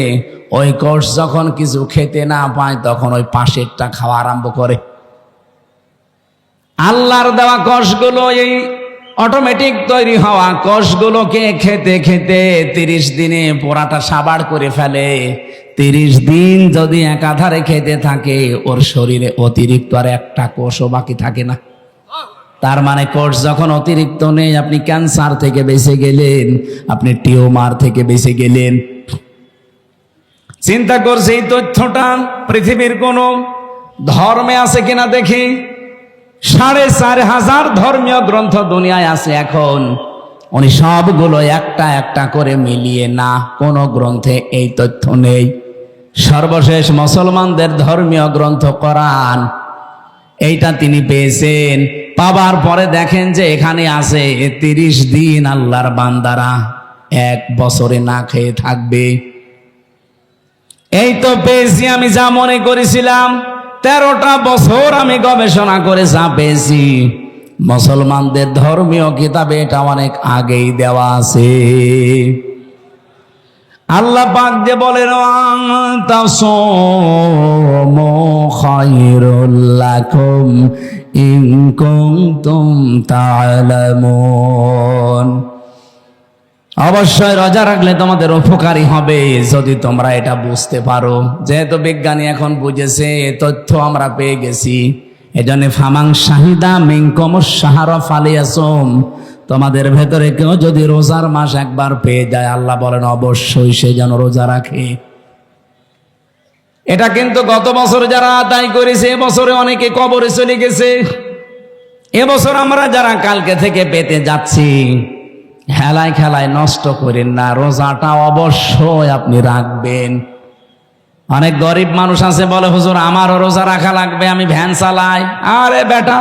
ওই কোষ যখন কিছু খেতে না পায় তখন ওই পাশেরটা খাওয়া আরম্ভ করে। আল্লাহর দেওয়া কোষগুলো, এই অটোমেটিক তৈরি হওয়া কোষগুলোকে খেতে খেতে 30 দিনে পোড়াটা সাবাড় করে ফেলে। 30 দিন যদি একাধারে খেতে থাকে, ওর শরীরে অতিরিক্ত আর একটা কোষও বাকি থাকে না। তার মানে কোষ যখন অতিরিক্ত নেই, আপনি ক্যান্সার থেকে বেঁচে গেলেন, আপনি টিউমার থেকে বেঁচে গেলেন। চিন্তা করছে এই তথ্যটা পৃথিবীর কোন ধর্মে আছে কিনা দেখি। 4500 ধর্মীয় গ্রন্থ দুনিয়ায় আছে এখন, উনি সবগুলো একটা একটা করে মিলিয়ে না, কোন গ্রন্থে এই তথ্য নেই। সর্বশেষ মুসলমানদের ধর্মীয় গ্রন্থ কোরআন, এইটা তিনি পেয়েছেন। পাবার পরে দেখেন যে এখানে আছে 30 দিন আল্লাহর বান্দারা 1 বছরে না খেয়ে থাকবে। এই তো পেয়েছি আমি যা মনে করেছিলাম। 13টা বছর আমি গবেষণা করে যা পেয়েছি, মুসলমানদের ধর্মীয় কিতাবে এটা অনেক আগেই দেওয়া আছে। আল্লাহ পাক যে বলেন তাসামু খায়রুল লাকুম ইন কুনতুম তা'লামুন, অবশ্যই রোজা রাখলে তোমাদের উপকারী হবে যদি তোমরা এটা বুঝতে পারো। যেহেতু বিজ্ঞানী এখন বুঝেছে, তথ্য আমরা পেয়ে গেছি, এজন্য ফামাং শাহিদা মিনকুমুশ শাহরা ফালিয়াসুম, তোমাদের ভেতরে কেউ যদি রোজার মাস একবার পেয়ে যায়, আল্লাহ বলেন অবশ্যই সে যেন রোজা রাখে। এটা কিন্তু গত বছর যারা আদায় করেছে, এবছরে অনেকে কবরে চলে গেছে। এবছর আমরা যারা কালকে থেকে পেতে যাচ্ছি, হেলায় খেলায় নষ্ট করেন না, রোজাটা অবশ্যই আপনি রাখবেন। অনেক গরিব মানুষ আছে বলে, হুজুর আমারও রোজা রাখা লাগবে, আমি ভ্যান চালাই। আরে বেটা,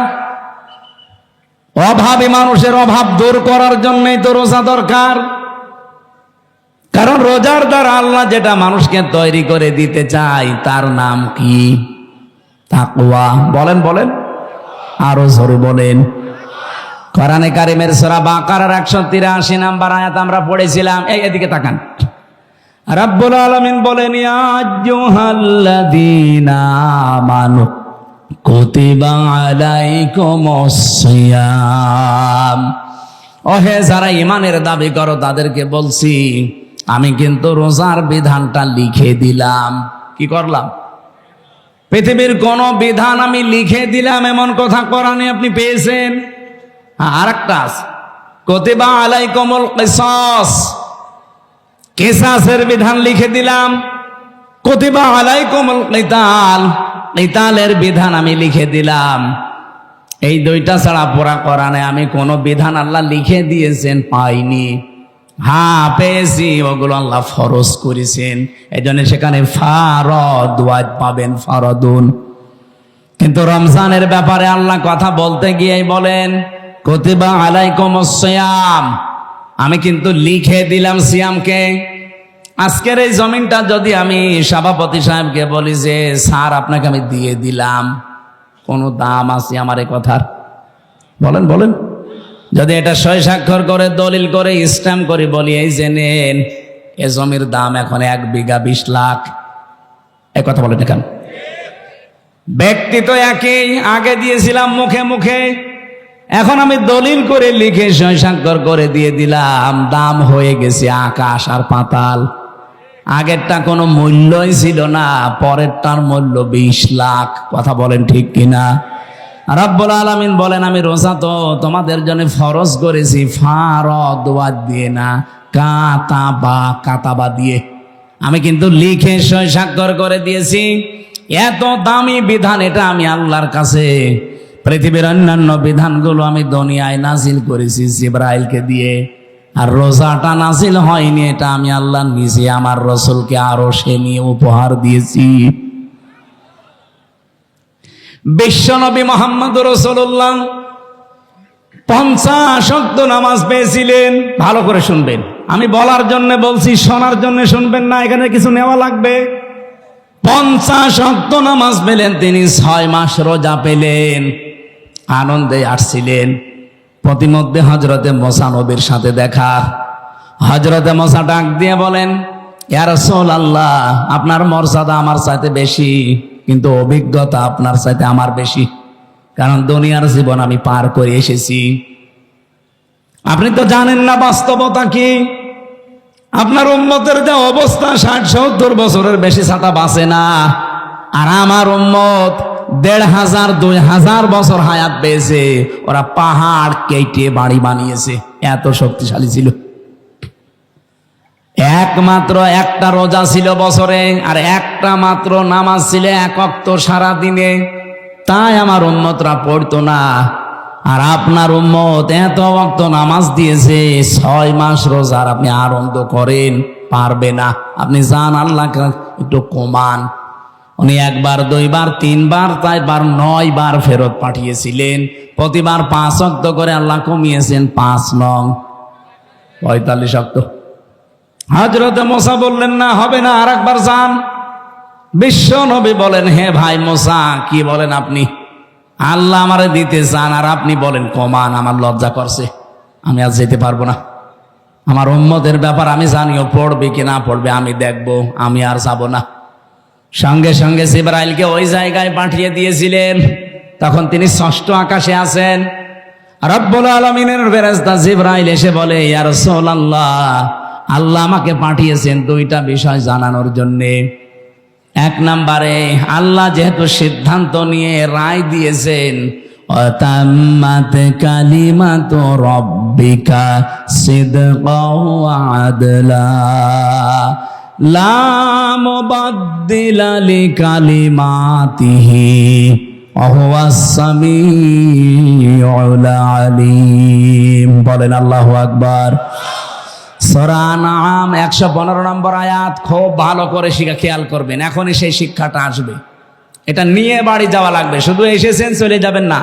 অভাবী মানুষের অভাব দূর করার জন্যই তো রোজা দরকার। কারণ রোজার দ্বারা আল্লাহ যেটা মানুষকে তৈরি করে দিতে চায়, তার নাম কি? তাকওয়া। বলেন বলেন, আরো জোরে বলেন। কোরআনে কারিমের সূরা বাকারার 183 নম্বর আয়াত আমরা পড়েছিলাম। এদিকে তাকান। রাব্বুল আলামিন বলেন, ইয়া আইয়ুহাল্লাযীনা আমানু কুতিবা আলাইকুমুস সিয়াম, ওহে যারা ঈমানের দাবি করো তাদেরকে বলছি, আমি কিন্তু রোজার বিধানটা লিখে দিলাম। কি করলাম? পৃথিবীর কোন বিধান আমি লিখে দিলাম এমন কথা কোরআনে আপনি পেয়েছেন? আরেকটা আছে, কুতিবা আলাইকুমুল কিসাস, কিসাসের বিধান লিখে দিলাম। কুতিবা আলাইকুমুল কিতাল, কিতালের বিধান আমি লিখে দিলাম। এই দুইটা ছাড়া পুরা কোরআনে আমি কোন বিধান আল্লাহ লিখে দিয়েছেন পাইনি। হ্যাঁ পেয়েছি, ওগুলো আল্লাহ ফরজ করেছেন, এজন্য সেখানে ফারদ ওয়াজ পাবেন, ফারদুন। কিন্তু রমজানের ব্যাপারে আল্লাহ কথা বলতে গিয়ে বলেন কুতিবা আলাইকুমুস সিয়াম, আমি কিন্তু লিখে দিলাম সিয়ামকে। আজকের এই জমিনটা যদি আমি সভাপতি সাহেবকে বলি যে স্যার আপনাকে আমি দিয়ে দিলাম, কোন দাম আছে আমার এই কথার? বলেন বলেন। যদি এটা সই স্বাক্ষর করে দলিল করে স্ট্যাম্প করে বলি এই যে নেন, এ জমির দাম এখন 1 বিঘা 20 লাখ, এই কথা বলেন কেন? ব্যক্তি তো একই, আগে দিয়েছিলাম মুখে মুখে, এখন আমি দলিল করে লিখে সই স্বাক্ষর করে দিয়ে দিলাম, দাম হয়ে গেছে আকাশ আর পাতাল। আগেরটা কোনো মূল্যই ছিল না, পরেরটার মূল্য 20 লাখ। কথা বলেন ঠিক কিনা? রাব্বুল আলামিন বলেন আমি রোজা তো তোমাদের জন্য ফরজ করেছি ফারদ ওয়াজ দিয়ে না, কাতাবা দিয়ে। আমি কিন্তু লিখে সই স্বাক্ষর করে দিয়েছি। এত দামি বিধান এটা আমি আল্লাহর কাছে। পৃথিবীর অন্যান্য বিধানগুলো আমি দুনিয়ায় নাজিল করেছি জিবরাইলকে দিয়ে, আর রোজাটা নাজিল হয়নি, এটা আমি আল্লাহ নিজে আমার রাসূলকে আরশে নিয়ে উপহার দিয়েছি। বিশ্বনবী মুহাম্মদুর রাসূলুল্লাহ 50 ওয়াক্ত নামাজ পেয়েছিলেন। ভালো করে শুনবেন, আমি বলার জন্য বলছি, শোনার জন্য শুনবেন না, এখানে কিছু নেওয়া লাগবে। 50 ওয়াক্ত নামাজ পেলেন তিনি, 6 মাস রোজা পেলেন, আনন্দে আসছিলেন। প্রতিমধ্যে হযরতে মুসা নবীর সাথে দেখা। হযরতে মুসা ডাক দিয়ে বলেন, ইয়া রাসূলুল্লাহ, আপনার মর্যাদা আমার চাইতে বেশি, কিন্তু অভিজ্ঞতা আপনার চাইতে আমার বেশি, কারণ দুনিয়ার জীবন আমি পার করে এসেছি। আপনি তো জানেন না বাস্তবতা কি। আপনার উম্মতের যে অবস্থা, 60-70 বছরের বেশি ছাতা বাঁচে না, আর আমার উম্মত 1500 2000 বছর হায়াত পেয়েছে। ওরা পাহাড় কেটে বাড়ি বানিয়েছে, এত শক্তিশালী ছিল। একমাত্র একটা রোজা ছিল বছরে, আর একটা মাত্র নামাজ ছিল 1 ওয়াক্ত সারা দিনে। তাই আমার উম্মতরা পড়তো না। আর আপনার উম্মত এত ওয়াক্ত নামাজ দিয়েছে, 6 মাস রোজার আপনি আনন্দ করেন, পারবে না। আপনি যান আল্লাহকে একটু কমান। উনি 1 বার 2 বার 3 বার 4 বার 9 বার ফেরত পাঠিয়েছিলেন। প্রতিবার 5 ওয়াক্ত করে আল্লাহ কমিয়েছেন, 5 নং 45 ওয়াক্ত। হযরত মুসা বললেন না, হবে না, আর একবার যান। বিশ্ব নবী বলেন, হে ভাই মুসা, কি বলেন আপনি? আল্লাহ আমারে দিতে চান আর আপনি বলেন কমান। আমার লজ্জা করছে, আমি আজ যেতে পারবো না। আমার উম্মতের ব্যাপার আমি জানিও, পড়বে কি না পড়বে আমি দেখবো, আমি আর যাব না। সঙ্গে সঙ্গে জিবরাইলকে ওই জায়গায় পাঠিয়ে দিয়েছিলেন। তখন তিনি 6ষ্ঠ আকাশে আছেন। রব্বুল আলামিনের ফেরেশতা জিবরাইল এসে বলে, ইয়া রাসূলুল্লাহ, আল্লাহ আমাকে পাঠিয়েছেন 2টা বিষয় জানানোর জন্যে। 1 নম্বরে, আল্লাহ যেহেতু সিদ্ধান্ত নিয়ে রায় দিয়েছেন, অতাম্মাত কালিমাতু রাব্বিকা সিদকাও ওয়া আদলা লা মুবাদদিলা লিকালিমাতিহি ওয়া হুয়াস সামিউল আলিম। বলেন আল্লাহু আকবার। সূরা আনআম 115 নম্বর আয়াত। খুব ভালো করে খেয়াল করবেন, এখনই সেই শিক্ষাটা আসবে। এটা নিয়ে বাড়ি যাওয়া লাগবে, শুধু এসেছেন চলে যাবেন না।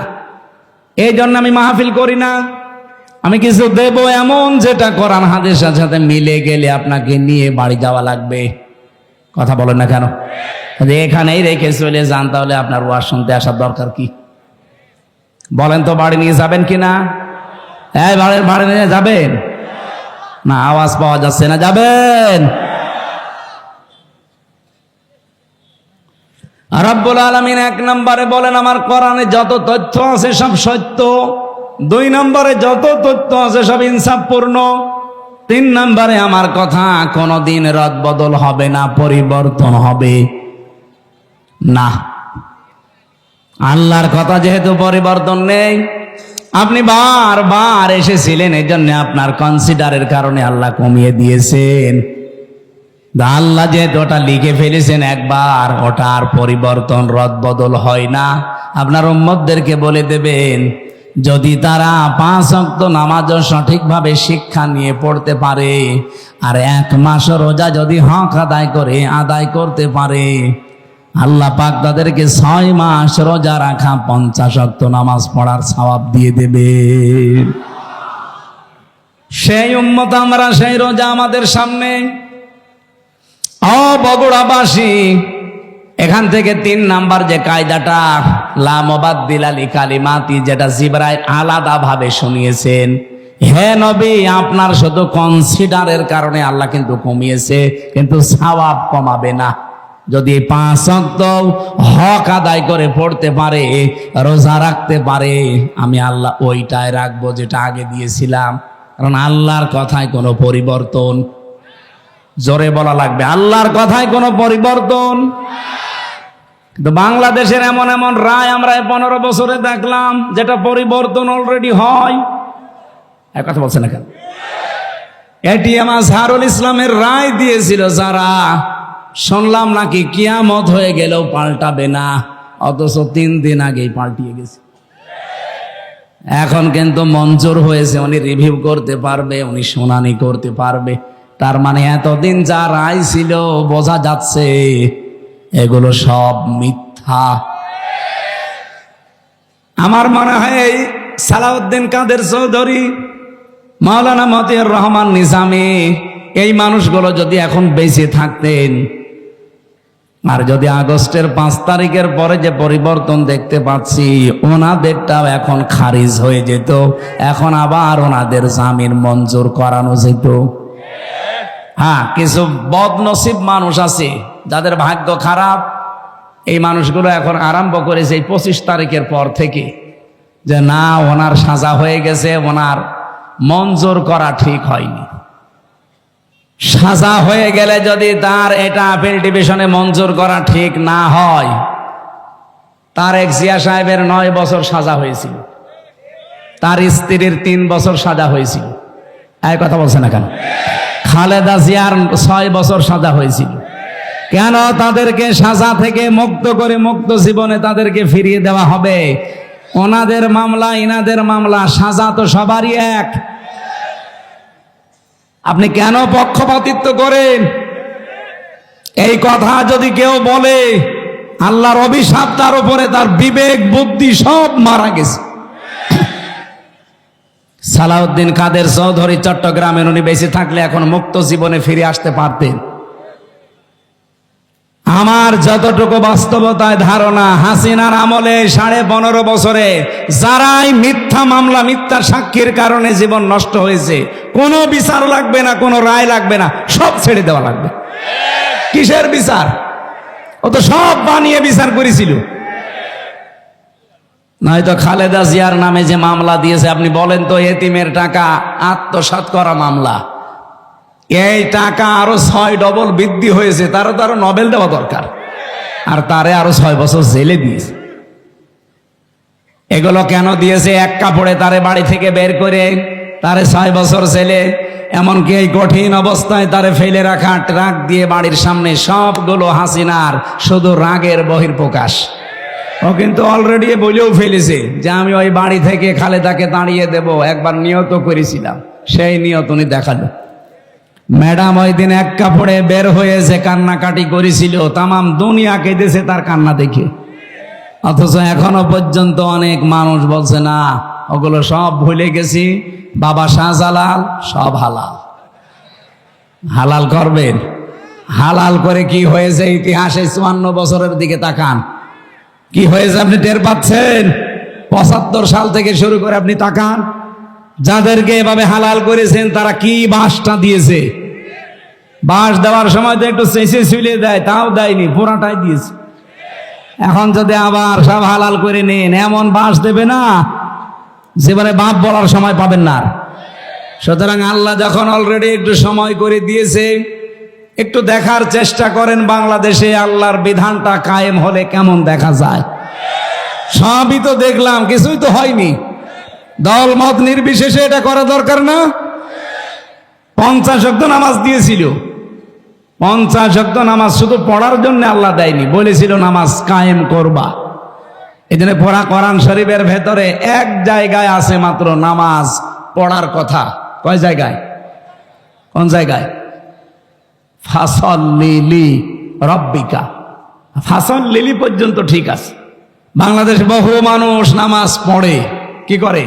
এই জন্য আমি মাহফিল করি না, আমি কিছু দেব এমন যেটা কোরআন হাদিসের সাথে মিলে গেলে আপনাকে নিয়ে বাড়ি যাওয়া লাগবে। কথা বলেন না কেন? এখানেই রেখে চলে যান, তাহলে আপনার ওয়াজ শুনতে আসার দরকার কি? বলেন তো, বাড়ি নিয়ে যাবেন কিনা? এই বাড়ি নিয়ে যাবেন না? আওয়াজ পাওয়া যাচ্ছে না, যাবেন? রব্বুল আলামিন 1 নম্বরে বলেন, আমার কোরআনে যত তথ্য আছে সব সত্য। 2 নম্বরে যত তথ্য আছে সব ইনসাফপূর্ণ। 3 নম্বরে আমার কথা কোনোদিন রদবদল হবে না, পরিবর্তন হবে না। আল্লাহর কথা যেহেতু পরিবর্তন নেই, আপনি বারবার এসেছিলেন, এই জন্য আপনার কনসিডারের কারণে আল্লাহ কমিয়ে দিয়েছেন। আল্লাহ যেহেতু ওটা লিখে ফেলেছেন একবার, ওটা আর পরিবর্তন রদবদল হয় না। আপনার উম্মতদেরকে বলে দেবেন, যদি তারা 5 ওয়াক্ত নামাজও সঠিকভাবে শিক্ষা নিয়ে পড়তে পারে, আর 1 মাস রোজা যদি হক আদায় করতে পারে, আল্লাহ পাক তাদেরকে 6 মাস রোজা রাখা 50 ওয়াক্ত নামাজ পড়ার সওয়াব দিয়ে দেবে। সেই উম্মত আমরা, সেই রোজা আমাদের সামনে। বগুড়াবাসী, এখান থেকে 3 নাম্বার যে কায়দাটা, লা মুবাদদিলা লিকালিমাতি, যেটা জিবরাইল আলাদাভাবে শুনিয়েছেন, হে নবী, আপনার শুধু কনসিডারের কারণে আল্লাহ কিন্তু কমিয়েছে, কিন্তু সওয়াব কমাবে না। যদি 5 ওয়াক্ত হক আদায় করে পড়তে পারে, রোজা রাখতে পারে, আমি আল্লাহ ওইটাই রাখবো যেটা আগে দিয়েছিলাম। কারণ আল্লাহর কথায় কোনো পরিবর্তন, জোরে বলা লাগবে, আল্লাহর কথায় কোনো পরিবর্তন। কিন্তু বাংলাদেশের এমন এমন রায় আমরা 15 বছরে দেখলাম, যেটা পরিবর্তন অলরেডি হয়। এক কথা বলছে না কেন? এটিএম আজহারুল ইসলামের রায় দিয়েছিল যারা, শুনলাম নাকি কিয়ামত হয়ে গেলেও পাল্টাবে না, অথচ 3 দিন আগেই পাল্টিয়ে গেছে। এখন কিন্তু মঞ্জুর হয়েছে, উনি রিভিউ করতে পারবে, উনি শুনানি করতে পারবে। তার মানে এতদিন যা রায় ছিল, বোঝা যাচ্ছে এগুলো সব মিথ্যা। আমার মনে হয় এই সালাউদ্দিন কাদের চৌধুরী, মাওলানা মতিউর রহমান নিজামী, এই মানুষগুলো যদি এখন বেঁচে থাকতেন, আর যদি আগস্টের 5 তারিখের পরে যে পরিবর্তন দেখতে পাচ্ছি, ওনাদেরটাও এখন খারিজ হয়ে যেত, এখন আবার ওনাদের জামিন মঞ্জুর করানো যেত। হ্যাঁ, কিছু বদনসিব মানুষ আছে যাদের ভাগ্য খারাপ, এই মানুষগুলো এখন আরম্ভ করেছে এই 25 তারিখের পর থেকে, যে না, ওনার সাজা হয়ে গেছে, ওনার মঞ্জুর করা ঠিক হয়নি। সাজা হয়ে গেলে যদি তার এটা আপিল ডিভিশনে মঞ্জুর করা ঠিক না হয়, তারেক জিয়া সাহেবের 9 বছর সাজা হয়েছিল, তার স্ত্রীর 3 বছর সাজা হয়েছিল। এই কথা বলছে না কেন? খালেদা জিয়ার 6 বছর সাজা হয়েছিল। কেন তাদেরকে সাজা থেকে মুক্ত করে মুক্ত জীবনে তাদেরকে ফিরিয়ে দেওয়া হবে? ওনাদের মামলা ইনাদের মামলা, সাজা তো সবারই এক। আপনি কেন পক্ষপাতিত্ব করেন? এই কথা যদি কেউ বলে, আল্লাহর অভিশাপ তার উপরে, তার বিবেক বুদ্ধি সব মারা গেছে। সালাউদ্দিন কাদের চৌধুরী চট্টগ্রামের, উনি বেঁচে থাকলে এখন মুক্ত জীবনে ফিরে আসতে পারতেন। আমার যতটুকু বাস্তবতায় ধারণা, হাসিনার আমলে 15.5 বছরে যারাই মিথ্যা মামলা, মিথ্যা সাক্ষীর কারণে জীবন নষ্ট হয়েছে, কোনো বিচার লাগবে না, কোনো রায় লাগবে না, সব ছেড়ে দেওয়া লাগবে। কিসের বিচার? ও তো সব বানিয়ে বিচার করেছিল। নয়তো খালেদা জিয়ার নামে যে মামলা দিয়েছে, আপনি বলেন তো, এতিমের টাকা আত্মসাৎ করা মামলা, এই টাকা আরো 6 ডবল বৃদ্ধি হয়েছে, তারও তো আরো নোবেল দেওয়া দরকার, আর তারে আরো 6 বছর জেলে দিয়েছে। এগুলো কেন দিয়েছে? এক কাপড়ে তারে বাড়ি থেকে বের করে তারে 6 বছর জেলে, এমনকি এই কঠিন অবস্থায় তারে ফেলে রাখা ট্রাক দিয়ে বাড়ির সামনে, সবগুলো হাসিনার শুধু রাগের বহিঃপ্রকাশ। ও কিন্তু অলরেডি বলেও ফেলেছে যে আমি ওই বাড়ি থেকে খালেদাকে তাড়িয়ে দেব, একবার নিয়ত করেছিলাম, সেই নিয়ত উনি দেখালো। ম্যাডাম ওই দিন এক কাপড়ে বের হয়েছে, কান্নাকাটি করেছিল, তামাম দুনিয়া কেঁদেছে তার কান্না দেখে। অথচ এখনো পর্যন্ত অনেক মানুষ বলছে না, ওগুলো সব ভুলে গেছি, বাবা শাহজালাল সব হালাল। হালাল করবেন? হালাল করে কি হয়েছে ইতিহাসে? 54 বছরের দিকে তাকান, কি হয়েছে আপনি টের পাচ্ছেন? 75 সাল থেকে শুরু করে আপনি তাকান, যাদেরকে এভাবে হালাল করেছেন তারা কি বাসটা দিয়েছে। বাস দেওয়ার সময় তো একটু চেঁচে ছুলে দেয়, তাও দেয়নি, পুরাটাই দিয়েছে। এখন যদি আবার সব হালাল করে নেন, এমন বাস দেবে না জীবনে বাপ বলার সময় পাবেন না। সুতরাং আল্লাহ যখন অলরেডি একটু সময় করে দিয়েছে, একটু দেখার চেষ্টা করেন বাংলাদেশে আল্লাহর বিধানটা কায়েম হলে কেমন দেখা যায়। সবই তো দেখলাম, কিছুই তো হয়নি। দল মত নির্বিশেষে এটা করা দরকার না? 50 ওয়াক্ত নামাজ দিয়েছিল, 50 ওয়াক্ত নামাজ শুধু পড়ার জন্য আল্লাহ দেয়নি, বলেছিল নামাজ কায়েম করবা। এই জন্য পড়া কোরআন শরীফের ভেতরে এক জায়গায় আছে মাত্র নামাজ পড়ার কথা। কয় জায়গায়? কোন জায়গায়? ফাসল্লি রব্বিকা, ফাসল্লি পর্যন্ত ঠিক আছে। বাংলাদেশে বহু মানুষ নামাজ পড়ে, কি করে?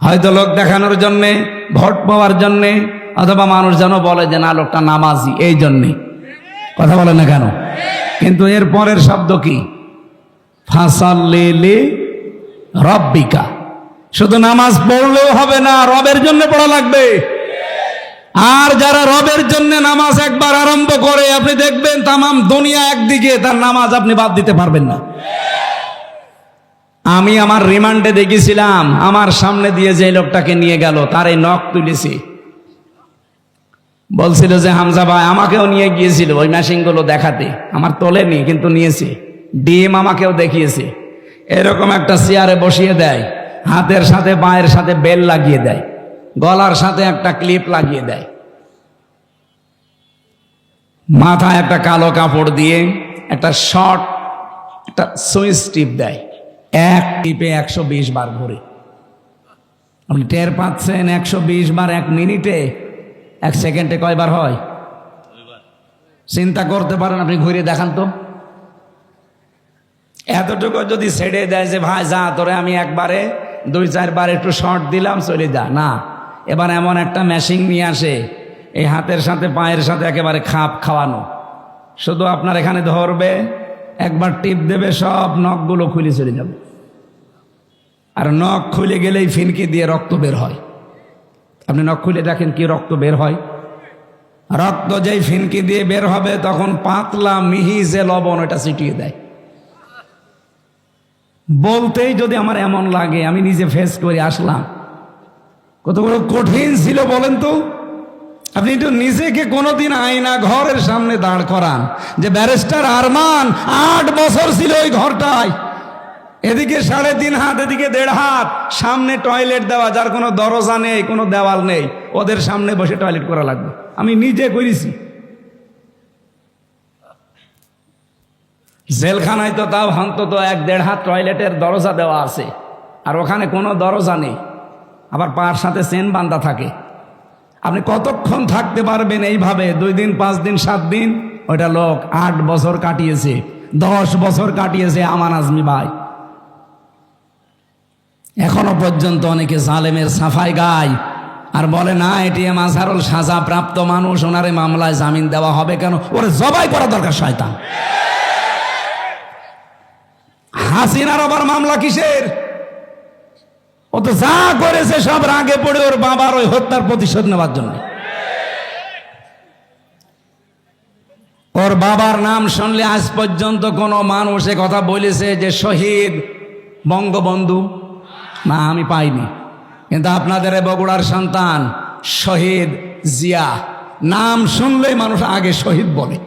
হয়তো লোক দেখানোর জন্যে, ভোট পাওয়ার জন্যে, অথবা মানুষ যেন বলে যে না লোকটা নামাজি, এই জন্যে। কথা বলে না কেন? কিন্তু এর পরের শব্দ কি? ফাসল্লি রব্বিকা। শুধু নামাজ পড়লেও হবে না, রবের জন্য পড়া লাগবে। আর যারা রবের জন্য নামাজ একবার আরম্ভ করে, আপনি দেখবেন তামাম দুনিয়া একদিকে, তার নামাজ আপনি বাদ দিতে পারবেন না। আমি আমার রিমান্ডে দেখেছিলাম, আমার সামনে দিয়ে যে লোকটাকে নিয়ে গেল তার এই নখ তুলেছি, বলছিল যে হামজা ভাই, আমাকেও নিয়ে গিয়েছিল ওই মেশিনগুলো দেখাতে, আমার তোলেনি কিন্তু নিয়েছে। ডিম আমাকেও দেখিয়েছে, এরকম একটা চেয়ারে বসিয়ে দেয়, হাতের সাথে পায়ের সাথে বেল লাগিয়ে দেয়, গলার সাথে একটা ক্লিপ লাগিয়ে দেয়, মাথায় একটা কালো কাপড় দিয়ে একটা শর্ট একটা সুইচ টিপ দেয়, এক টিপে 120 বার ঘুরে। আপনি টের পাচ্ছেন 120 বার 1 মিনিটে? 1 সেকেন্ডে কয়বার হয় চিন্তা করতে পারেন? আপনি ঘুরে দেখান তো। এতটুকু যদি ছেড়ে দেয় যে ভাই যা তোরে আমি একবারে 2-4 বার একটু শর্ট দিলাম, চলে যা, না, এবার এমন একটা মেশিন নিয়ে আসে, এই হাতের সাথে পায়ের সাথে একেবারে খাপ খাওয়ানো, শুধু আপনার এখানে ধরবে, একবার টিপ দেবে, সব নখগুলো খুলে চলে যাবে। আর নখ খুলে গেলেই ফিনকি দিয়ে রক্ত বের হয়। আপনি নখ খুলে দেখেন কি রক্ত বের হয়। রক্ত যেই ফিনকি দিয়ে বের হবে, তখন পাতলা মিহি যে লবণ, ওটা ছিটিয়ে দেয়। বলতেই যদি আমার এমন লাগে, আমি নিজে ফেস করে আসলাম, কত বড় কঠিন ছিল বলেন তো। আপনি একটু নিজেকে কোনোদিন আয়না ঘরের সামনে দাঁড় করান যে ব্যারিস্টার আরমান 8 বছর ছিল ওই ঘরটায়, এদিকে 3.5 হাত, এদিকে 1.5 হাত, সামনে টয়লেট দেওয়া, যার কোনো দরজা নেই, কোনো দেওয়াল নেই, ওদের সামনে বসে টয়লেট করা লাগবে। আমি নিজে করেছি। জেলখানায় তো তাও অন্তত 1-1.5 হাত টয়লেটের দরজা দেওয়া আছে, আর ওখানে কোনো দরজা নেই, আবার পার সাথে চেন বাঁধা থাকে। আপনি কতক্ষণ থাকতে পারবেন এইভাবে? 2 দিন, 5 দিন, 7 দিন? ওইটা লোক 8 বছর কাটিয়েছে, 10 বছর কাটিয়েছে আমান আজমি ভাই। এখনো পর্যন্ত অনেকে জালেমের সাফাই গায় আর বলে না এটিএম আজহারুল সাজা প্রাপ্ত মানুষ, ওনারে মামলায় জামিন দেওয়া হবে কেন? ওরে জবাই করা দরকার শয়তান। হাসিনার আবার মামলা কিসের? ও তো যা করেছে সব রাগে পড়ে ওর বাবার ওই হত্যার প্রতিশোধ নেওয়ার জন্য। ওর বাবার নাম শুনলে আজ পর্যন্ত কোনো মানুষ এ কথা বলেছে যে শহীদ বঙ্গবন্ধু? না, আমি পাইনি। কিন্তু আপনাদের বগুড়ার সন্তান শহীদ জিয়া নাম শুনলেই মানুষ আগে শহীদ বলে।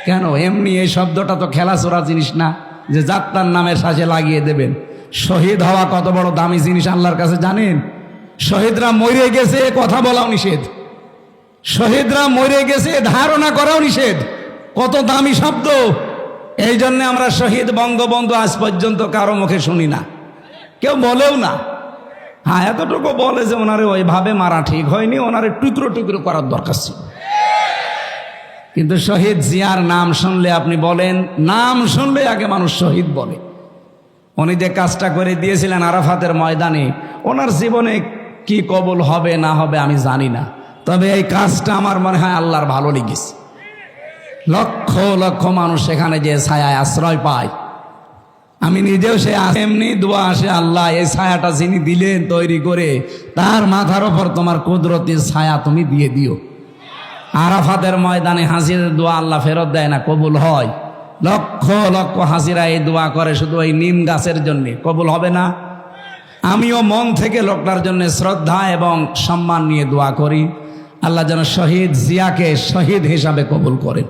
কেন? এমনি এই শব্দটা তো খেলাচোরা জিনিস না যে যাত্রার নামের সাথে লাগিয়ে দেবেন। শহীদ হওয়া কত বড় দামি জিনিস আল্লাহর কাছে জানেন? শহীদরা মরে গেছে কথা বলাও নিষেধ, শহীদরা মরে গেছে ধারণা করাও নিষেধ। কত দামি শব্দ! এই জন্য আমরা শহীদ বঙ্গবন্ধু আজ পর্যন্ত কারো মুখে শুনি না, কেউ বলেও না। হ্যাঁ, এতটুকু বলে যে ওনারে ওইভাবে মারা ঠিক হয়নি, ওনারে টুকরো টুকরো করার দরকার ছিল। কিন্তু শহীদ জিয়ার নাম শুনলে আপনি বলেন, নাম শুনলে আগে মানুষ শহীদ বলে। উনি যে কাজটা করে দিয়েছিলেন আরাফাতের ময়দানে, ওনার জীবনে কি কবুল হবে না হবে আমি জানি না, তবে এই কাজটা আমার মনে হয় আল্লাহর ভালো লেগেছে। লক্ষ লক্ষ মানুষ সেখানে যে ছায়ায় আশ্রয় পায়, আমি নিজেও সে এমনি দোয়া আসে, আল্লাহ এই ছায়াটা যিনি দিলেন তৈরি করে, তার মাথার ওপর তোমার কুদরতের ছায়া তুমি দিয়ে দিও। আরাফাতের ময়দানে হাজিরের দোয়া আল্লাহ ফেরত দেয় না, কবুল হয়। লক্ষ লক্ষ হাজিরা এই দোয়া করে শুধু ওই নিম গাছের জন্যে, কবুল হবে না? আমিও মন থেকে লোকটার জন্য শ্রদ্ধা এবং সম্মান নিয়ে দোয়া করি, আল্লাহ যেন শহীদ জিয়াকে শহীদ হিসাবে কবুল করেন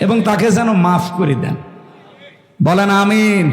এবং তাকে যেন মাফ করে দেন। বলেন আমিন।